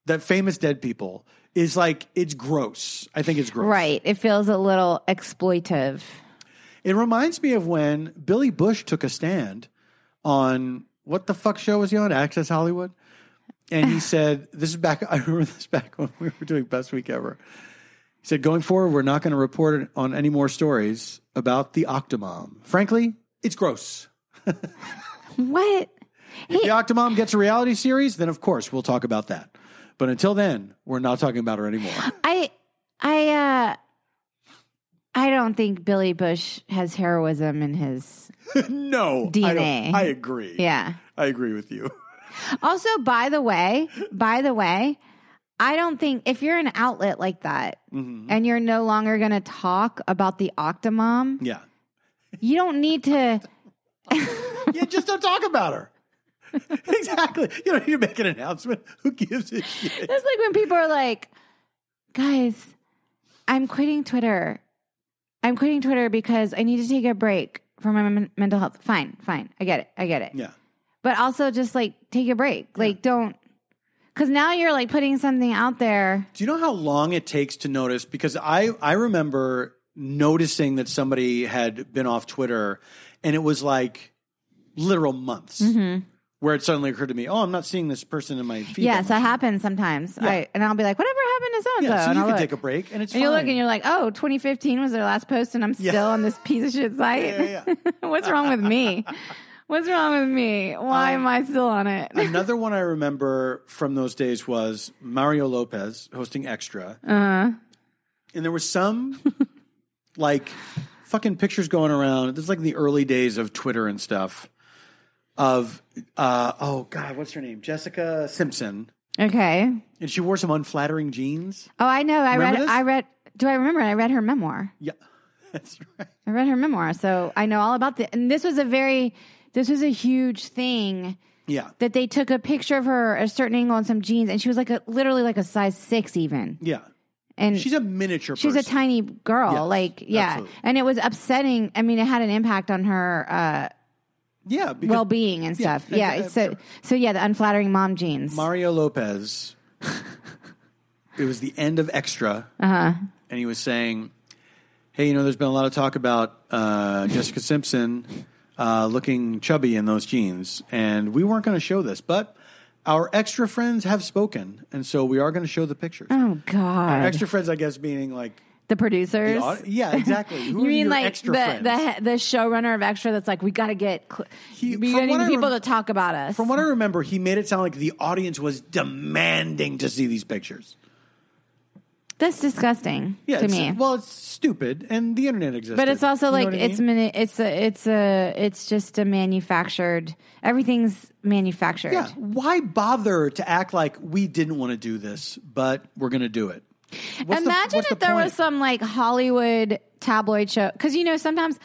[SPEAKER 2] that famous dead people, is like, it's gross. I think it's gross.
[SPEAKER 1] Right. It feels a little exploitive.
[SPEAKER 2] It reminds me of when Billy Bush took a stand on, what the fuck show was he on? Access Hollywood? And he said, I remember this back when we were doing Best Week Ever. He said, going forward, we're not going to report on any more stories about the Octomom. Frankly, it's gross.
[SPEAKER 1] What?
[SPEAKER 2] If the Octomom gets a reality series, then of course we'll talk about that. But until then, we're not talking about her anymore.
[SPEAKER 1] I don't think Billy Bush has heroism in his
[SPEAKER 2] no
[SPEAKER 1] DNA.
[SPEAKER 2] I agree.
[SPEAKER 1] Yeah.
[SPEAKER 2] I agree with you.
[SPEAKER 1] Also, by the way, I don't think if you're an outlet like that and you're no longer going to talk about the Octomom, you don't need to.
[SPEAKER 2] You just don't talk about her. Exactly. You don't need to make an announcement. Who gives a shit?
[SPEAKER 1] It's like when people are like, guys, I'm quitting Twitter. Because I need to take a break from my mental health. Fine. I get it.
[SPEAKER 2] Yeah.
[SPEAKER 1] But also just like take a break. Yeah. Like don't, because now you're like putting something out there.
[SPEAKER 2] Do you know how long it takes to notice? Because I remember noticing that somebody had been off Twitter and it was like literal months. Mm-hmm. Where it suddenly occurred to me, I'm not seeing this person in my feed.
[SPEAKER 1] Yes, that happens sometimes. Yeah. And I'll be like, whatever happened to so-and-so?
[SPEAKER 2] Yeah, so
[SPEAKER 1] and
[SPEAKER 2] you
[SPEAKER 1] I'll
[SPEAKER 2] can
[SPEAKER 1] look.
[SPEAKER 2] take a break, and it's
[SPEAKER 1] fine. You look and you're like, 2015 was their last post, and I'm still on this piece of shit site.
[SPEAKER 2] Yeah.
[SPEAKER 1] What's wrong with me? Why am I still on it?
[SPEAKER 2] Another one I remember from those days was Mario Lopez hosting Extra.
[SPEAKER 1] Uh-huh.
[SPEAKER 2] And there was some, like, fucking pictures going around. This is like the early days of Twitter and stuff. Of what's her name? Jessica Simpson.
[SPEAKER 1] Okay.
[SPEAKER 2] And she wore some unflattering jeans.
[SPEAKER 1] Oh, I know. I read. Do I remember? I read her memoir.
[SPEAKER 2] Yeah, that's right.
[SPEAKER 1] I read her memoir, so I know all about this. And this was a huge thing.
[SPEAKER 2] Yeah.
[SPEAKER 1] That they took a picture of her at a certain angle on some jeans, and she was literally like a size 6 even.
[SPEAKER 2] Yeah.
[SPEAKER 1] And
[SPEAKER 2] she's a miniature person.
[SPEAKER 1] She's a tiny girl. Yes, absolutely. And it was upsetting. I mean, it had an impact on her. Well-being and stuff. So the unflattering mom jeans.
[SPEAKER 2] Mario Lopez. It was the end of Extra.
[SPEAKER 1] Uh-huh.
[SPEAKER 2] And he was saying, hey, there's been a lot of talk about Jessica Simpson looking chubby in those jeans. And we weren't going to show this, but our Extra friends have spoken. And so we are going to show the pictures.
[SPEAKER 1] Oh, God.
[SPEAKER 2] Our Extra friends, I guess, meaning like...
[SPEAKER 1] The producers?
[SPEAKER 2] Yeah, exactly. Who
[SPEAKER 1] you mean like
[SPEAKER 2] Extra friends?
[SPEAKER 1] the showrunner of Extra that's like, we got to get people to talk about us.
[SPEAKER 2] From what I remember, he made it sound like the audience was demanding to see these pictures.
[SPEAKER 1] That's disgusting to me.
[SPEAKER 2] Well, it's stupid, and the internet exists.
[SPEAKER 1] But it's also like it's just a manufactured. Everything's manufactured.
[SPEAKER 2] Yeah. Why bother to act like we didn't want to do this, but we're going to do it?
[SPEAKER 1] Imagine if there was some like Hollywood tabloid show, because sometimes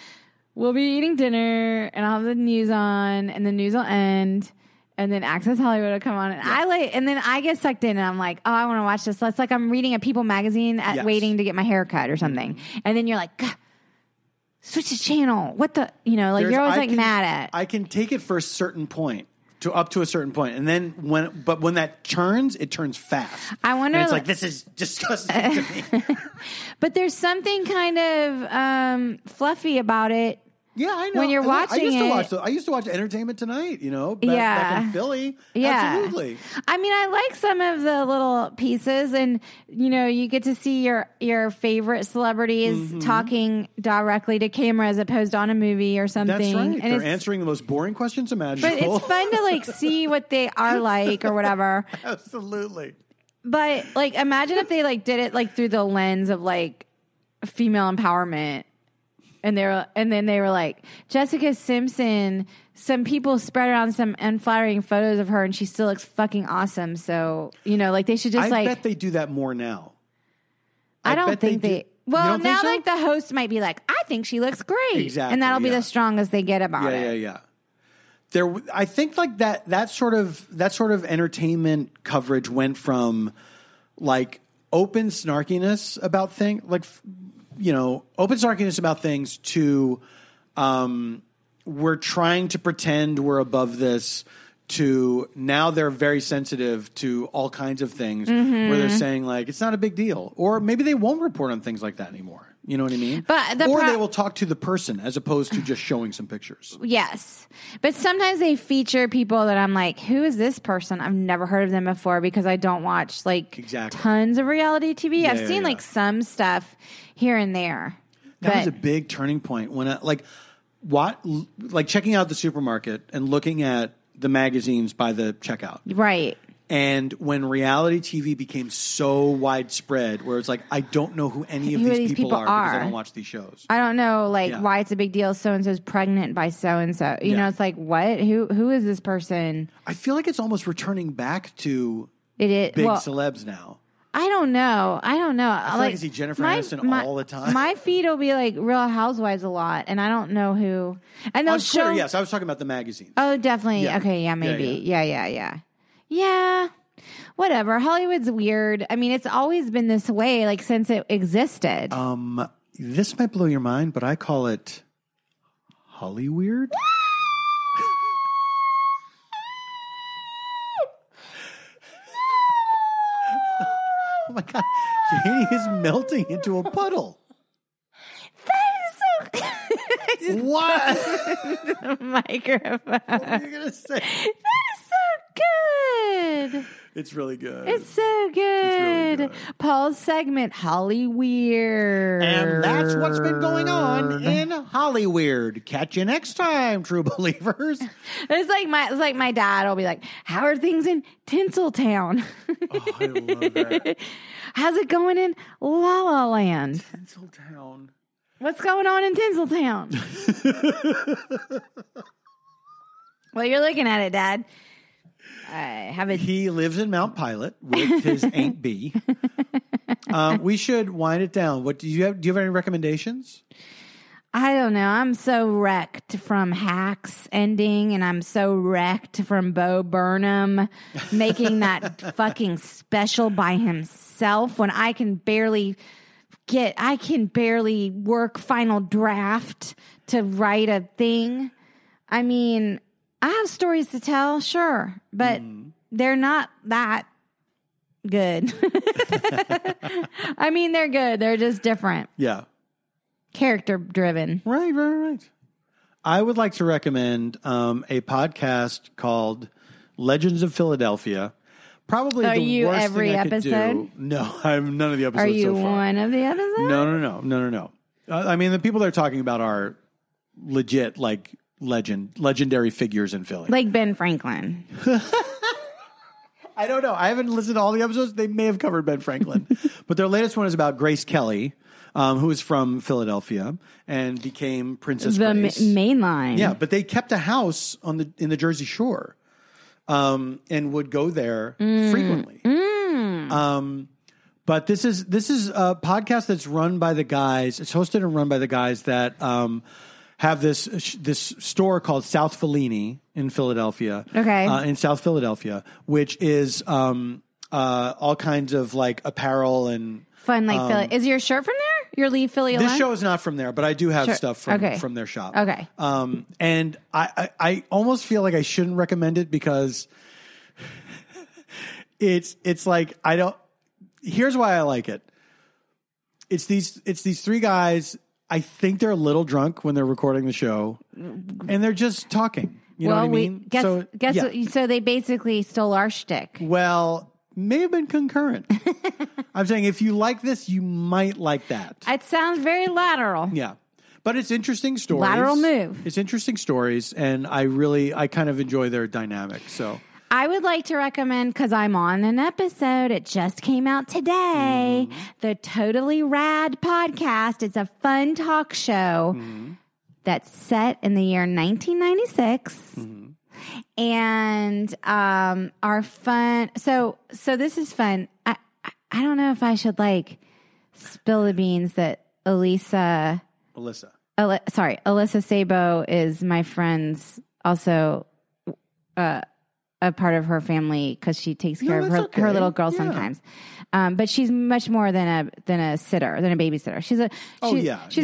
[SPEAKER 1] we'll be eating dinner and I'll have the news on, and the news will end, and then Access Hollywood will come on, and and then I get sucked in, and I'm like, I want to watch this. So it's like I'm reading a People magazine waiting to get my hair cut or something, and then you're like, switch the channel. What the you're always mad at.
[SPEAKER 2] I can take it for a certain point up to a certain point, and then when that turns, it turns fast.
[SPEAKER 1] I wonder.
[SPEAKER 2] And it's like, this is disgusting to me.
[SPEAKER 1] But there's something kind of fluffy about it.
[SPEAKER 2] Yeah, I know.
[SPEAKER 1] When you're watching
[SPEAKER 2] I used to watch Entertainment Tonight, back in Philly.
[SPEAKER 1] Yeah.
[SPEAKER 2] Absolutely.
[SPEAKER 1] I mean, I like some of the little pieces, and, you get to see your favorite celebrities talking directly to camera as opposed to on a movie or something.
[SPEAKER 2] That's right.
[SPEAKER 1] And
[SPEAKER 2] they're answering the most boring questions imaginable.
[SPEAKER 1] But it's fun to, see what they are like or whatever.
[SPEAKER 2] Absolutely.
[SPEAKER 1] But, imagine if they, did it, through the lens of, female empowerment. And then they were like, Jessica Simpson, some people spread around some unflattering photos of her and she still looks fucking awesome. So, they should just
[SPEAKER 2] I bet they do that more now.
[SPEAKER 1] I don't think they well, now
[SPEAKER 2] so?
[SPEAKER 1] the host might be like, I think she looks great.
[SPEAKER 2] Exactly.
[SPEAKER 1] And that'll be the strongest they get about it.
[SPEAKER 2] Yeah. I think that sort of entertainment coverage went from open snarkiness about things open snarkiness about things to we're trying to pretend we're above this, to now they're very sensitive to all kinds of things where they're saying it's not a big deal, or maybe they won't report on things like that anymore. You know what I mean?
[SPEAKER 1] But
[SPEAKER 2] or they will talk to the person as opposed to just showing some pictures.
[SPEAKER 1] Yes. But sometimes they feature people that I'm like, who is this person? I've never heard of them before because I don't watch tons of reality TV.
[SPEAKER 2] Yeah,
[SPEAKER 1] I've seen some stuff here and there.
[SPEAKER 2] That was a big turning point when checking out the supermarket and looking at the magazines by the checkout.
[SPEAKER 1] Right.
[SPEAKER 2] And when reality TV became so widespread, where it's I don't know who any of these people are because I don't watch these shows.
[SPEAKER 1] I don't know, why it's a big deal. So and so's pregnant by so and so. You know, it's what? Who is this person?
[SPEAKER 2] I feel like it's almost returning back to
[SPEAKER 1] big
[SPEAKER 2] celebs now.
[SPEAKER 1] I don't know. I feel
[SPEAKER 2] like I see Jennifer Aniston all the time.
[SPEAKER 1] My feed will be Real Housewives a lot, and I don't know who. And
[SPEAKER 2] on Twitter, yes, I was talking about the magazines.
[SPEAKER 1] Oh, definitely. Yeah. Okay, yeah, maybe. Yeah. Whatever. Hollywood's weird. I mean, it's always been this way, since it existed.
[SPEAKER 2] This might blow your mind, but I call it Hollyweird. Oh my God. Janie is melting into a puddle.
[SPEAKER 1] That is so
[SPEAKER 2] what?
[SPEAKER 1] The microphone.
[SPEAKER 2] What are you going to say?
[SPEAKER 1] That is so good.
[SPEAKER 2] It's really good.
[SPEAKER 1] It's so good. It's really good. Paul's segment, Hollyweird.
[SPEAKER 2] And that's what's been going on in Hollyweird. Catch you next time, true believers.
[SPEAKER 1] It's like my dad will be like, how are things in Tinseltown?
[SPEAKER 2] Oh, I love that.
[SPEAKER 1] How's it going in La La Land?
[SPEAKER 2] Tinseltown.
[SPEAKER 1] What's going on in Tinseltown? Well, you're looking at it, Dad.
[SPEAKER 2] He lives in Mount Pilot with his Aunt B. We should wind it down. What do you have? Do you have any recommendations?
[SPEAKER 1] I don't know. I'm so wrecked from Hacks ending, and I'm so wrecked from Bo Burnham making that fucking special by himself when I can barely work Final Draft to write a thing. I mean, I have stories to tell, sure, but they're not that good. I mean, they're good. They're just different.
[SPEAKER 2] Yeah.
[SPEAKER 1] Character driven.
[SPEAKER 2] Right. I would like to recommend a podcast called Legends of Philadelphia. Probably the worst
[SPEAKER 1] every
[SPEAKER 2] thing I
[SPEAKER 1] episode?
[SPEAKER 2] Could do. No, I'm none of the episodes
[SPEAKER 1] Are you
[SPEAKER 2] so far.
[SPEAKER 1] one of the episodes?
[SPEAKER 2] No. I mean, the people they're talking about are legit, legendary figures in Philly.
[SPEAKER 1] Like Ben Franklin.
[SPEAKER 2] I don't know. I haven't listened to all the episodes. They may have covered Ben Franklin. But their latest one is about Grace Kelly, who is from Philadelphia and became Princess Grace.
[SPEAKER 1] The main line.
[SPEAKER 2] Yeah, but they kept a house in the Jersey Shore and would go there frequently. But this is a podcast that's run by the guys. It's hosted and run by the guys that have this store called South Fellini in Philadelphia.
[SPEAKER 1] Okay.
[SPEAKER 2] In South Philadelphia, which is all kinds of apparel and
[SPEAKER 1] fun Philly. Is your shirt from there? Your Leave Philly Alone?
[SPEAKER 2] This show is not from there, but I do have stuff from their shop.
[SPEAKER 1] Okay.
[SPEAKER 2] And I almost feel like I shouldn't recommend it because it's like I don't. Here's why I like it. It's these three guys. I think they're a little drunk when they're recording the show, and they're just talking. You know what I mean?
[SPEAKER 1] So they basically stole our shtick.
[SPEAKER 2] Well, may have been concurrent. I'm saying if you like this, you might like that.
[SPEAKER 1] It sounds very lateral.
[SPEAKER 2] Yeah. But it's interesting stories.
[SPEAKER 1] Lateral move.
[SPEAKER 2] It's interesting stories, and I kind of enjoy their dynamic. So
[SPEAKER 1] I would like to recommend, because I'm on an episode, it just came out today, the Totally Rad podcast. It's a fun talk show that's set in the year 1996. And our fun. So this is fun. I don't know if I should spill the beans that Alyssa Sabo is my friend's, also a part of her family because she takes care of her little girl sometimes. But she's much more than a sitter, than a babysitter. She's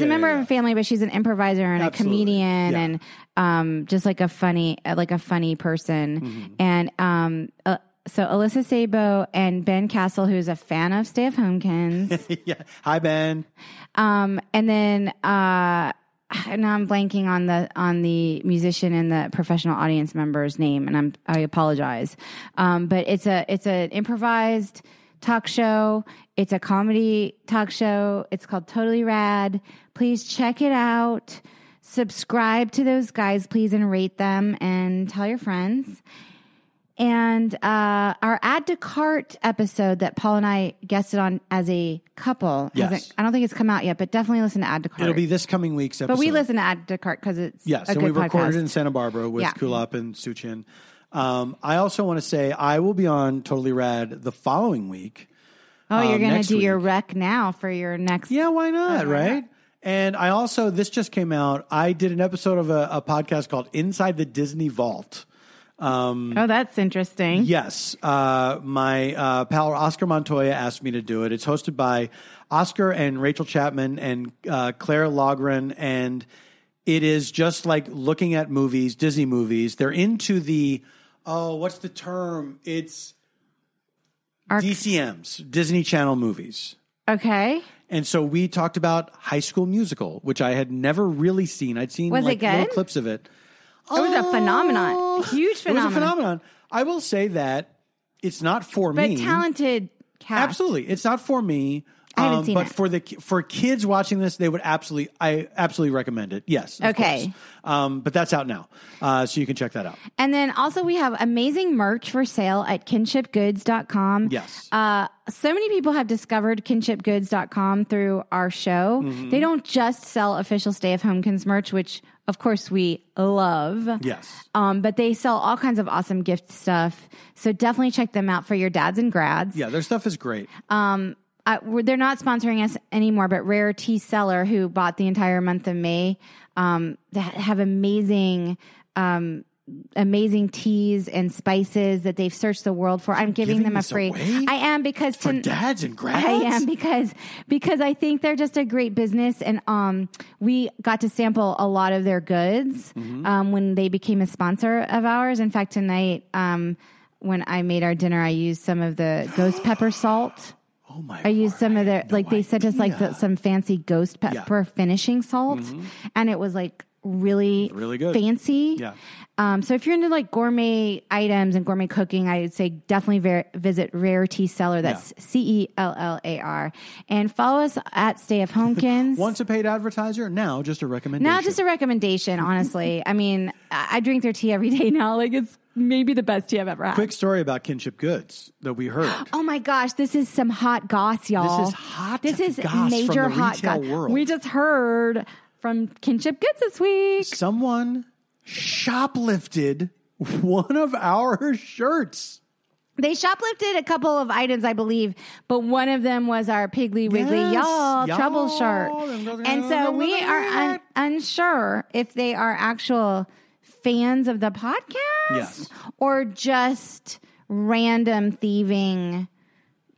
[SPEAKER 1] a member of a family, but she's an improviser and a comedian and just like a funny person. And so Alyssa Sabo and Ben Castle, who's a fan of Stay of Homekins.
[SPEAKER 2] Hi Ben.
[SPEAKER 1] And then now I'm blanking on the musician and the professional audience member's name, and I apologize. But it's an improvised talk show. It's a comedy talk show. It's called Totally Rad. Please check it out. Subscribe to those guys, please, and rate them, and tell your friends. And our Add to Cart episode that Paul and I guested on as a couple.
[SPEAKER 2] Yes.
[SPEAKER 1] I don't think it's come out yet, but definitely listen to Add to Cart.
[SPEAKER 2] It'll be this coming week's episode.
[SPEAKER 1] But we listen to Add to Cart because it's
[SPEAKER 2] yes,
[SPEAKER 1] a
[SPEAKER 2] and
[SPEAKER 1] good
[SPEAKER 2] we recorded
[SPEAKER 1] podcast.
[SPEAKER 2] it in Santa Barbara with Kulap and Suchin. I also want to say I will be on Totally Rad the following week.
[SPEAKER 1] Oh, you're going to do your rec now for your next...
[SPEAKER 2] Yeah, why not, right? And I also, this just came out, I did an episode of a podcast called Inside the Disney Vault.
[SPEAKER 1] Oh, that's interesting.
[SPEAKER 2] Yes. My pal Oscar Montoya asked me to do it. It's hosted by Oscar and Rachel Chapman and Claire Logren, and it is just like looking at movies, Disney movies. They're into the, what's the term? It's DCMs, Disney Channel movies.
[SPEAKER 1] Okay.
[SPEAKER 2] And so we talked about High School Musical, which I had never really seen. I'd seen little clips of it.
[SPEAKER 1] It was a phenomenon. Huge phenomenon.
[SPEAKER 2] It was a phenomenon. I will say that it's not for me.
[SPEAKER 1] But talented cast.
[SPEAKER 2] Absolutely. It's not for me.
[SPEAKER 1] I haven't seen
[SPEAKER 2] it. For kids watching this, I absolutely recommend it. Yes.
[SPEAKER 1] Okay.
[SPEAKER 2] But that's out now. So you can check that out.
[SPEAKER 1] And then also we have amazing merch for sale at kinshipgoods.com.
[SPEAKER 2] Yes.
[SPEAKER 1] So many people have discovered kinshipgoods.com through our show. They don't just sell official Stay of Homekins merch, which of course we love.
[SPEAKER 2] Yes.
[SPEAKER 1] But they sell all kinds of awesome gift stuff. So definitely check them out for your dads and grads.
[SPEAKER 2] Yeah, their stuff is great.
[SPEAKER 1] They're not sponsoring us anymore, but Rare Tea Seller, who bought the entire month of May, have amazing teas and spices that they've searched the world for. I'm giving them a free.
[SPEAKER 2] Away?
[SPEAKER 1] I am because
[SPEAKER 2] for dads and grads.
[SPEAKER 1] I am because I think they're just a great business, and we got to sample a lot of their goods when they became a sponsor of ours. In fact, tonight when I made our dinner, I used some of the ghost pepper salt.
[SPEAKER 2] Oh my!
[SPEAKER 1] I used some of their they sent us some fancy ghost pepper finishing salt, and it was really
[SPEAKER 2] good,
[SPEAKER 1] fancy.
[SPEAKER 2] Yeah.
[SPEAKER 1] So if you're into gourmet items and gourmet cooking, I would say definitely visit Rare Tea Cellar. That's CELLAR, and follow us at Stay of Homekins.
[SPEAKER 2] Once a paid advertiser, now just a recommendation.
[SPEAKER 1] Now just a recommendation. Honestly, I mean, I drink their tea every day now. It's maybe the best tea I've ever had.
[SPEAKER 2] Quick story about Kinship Goods that we heard.
[SPEAKER 1] Oh my gosh, this is some hot goss, y'all.
[SPEAKER 2] This is hot.
[SPEAKER 1] This is
[SPEAKER 2] goss
[SPEAKER 1] major
[SPEAKER 2] from the
[SPEAKER 1] hot
[SPEAKER 2] retail
[SPEAKER 1] goss.
[SPEAKER 2] world.
[SPEAKER 1] We just heard from Kinship Goods this week.
[SPEAKER 2] Someone shoplifted one of our shirts.
[SPEAKER 1] They shoplifted a couple of items, I believe, but one of them was our Piggly Wiggly Y'all Trouble shirt. And so we are unsure if they are actual fans of the podcast or just random thieving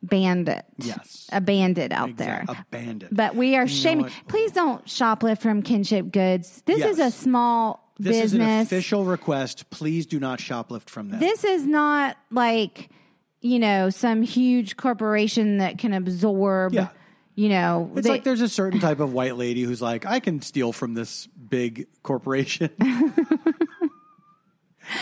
[SPEAKER 1] bandit.
[SPEAKER 2] Yes.
[SPEAKER 1] A bandit out there.
[SPEAKER 2] A bandit.
[SPEAKER 1] But we are shaming. Please don't shoplift from Kinship Goods. This is a small business.
[SPEAKER 2] This is an official request. Please do not shoplift from them.
[SPEAKER 1] This is not like, some huge corporation that can absorb,
[SPEAKER 2] It's like there's a certain type of white lady who's like, I can steal from this big corporation.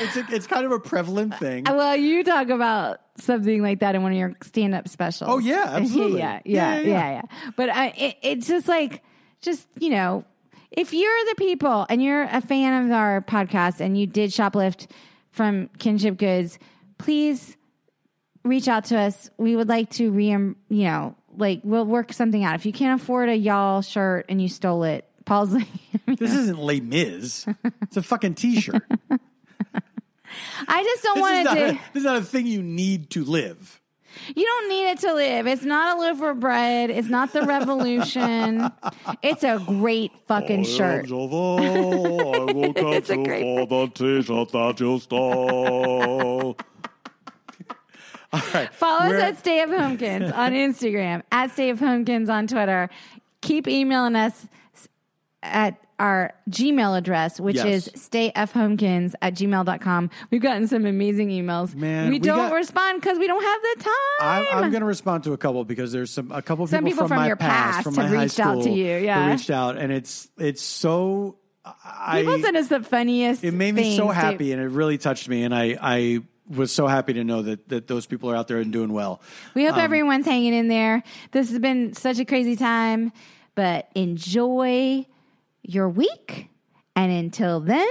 [SPEAKER 2] It's kind of a prevalent thing.
[SPEAKER 1] Well, you talk about something like that in one of your stand-up specials.
[SPEAKER 2] Oh, yeah, absolutely.
[SPEAKER 1] Yeah. But it's just like, if you're the people and you're a fan of our podcast and you did shoplift from Kinship Goods, please reach out to us. We would like to we'll work something out. If you can't afford a y'all shirt and you stole it, Paul's like,
[SPEAKER 2] this isn't Les Mis. It's a fucking t-shirt.
[SPEAKER 1] I just don't want to do.
[SPEAKER 2] This is not a thing you need to live.
[SPEAKER 1] You don't need it to live. It's not a loaf of bread. It's not the revolution. It's a great fucking shirt.
[SPEAKER 2] I will catch you for the t-shirt that you stole. All right.
[SPEAKER 1] Follow us at stayfhomekins on Instagram, at stayfhomekins on Twitter. Keep emailing us at our Gmail address, which is stayfhomekins@gmail.com. We've gotten some amazing emails.
[SPEAKER 2] Man,
[SPEAKER 1] we don't respond because we don't have the time.
[SPEAKER 2] I'm going to respond to a couple because there's a couple
[SPEAKER 1] some people from your past
[SPEAKER 2] from my
[SPEAKER 1] have reached out to you. Yeah,
[SPEAKER 2] who reached out, and it's so.
[SPEAKER 1] People send us the funniest.
[SPEAKER 2] It made me so happy, and it really touched me, and I was so happy to know that those people are out there and doing well.
[SPEAKER 1] We hope everyone's hanging in there. This has been such a crazy time, but enjoy your week. And until then,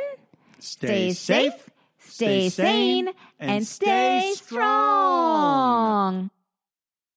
[SPEAKER 1] stay safe, stay sane, and stay strong.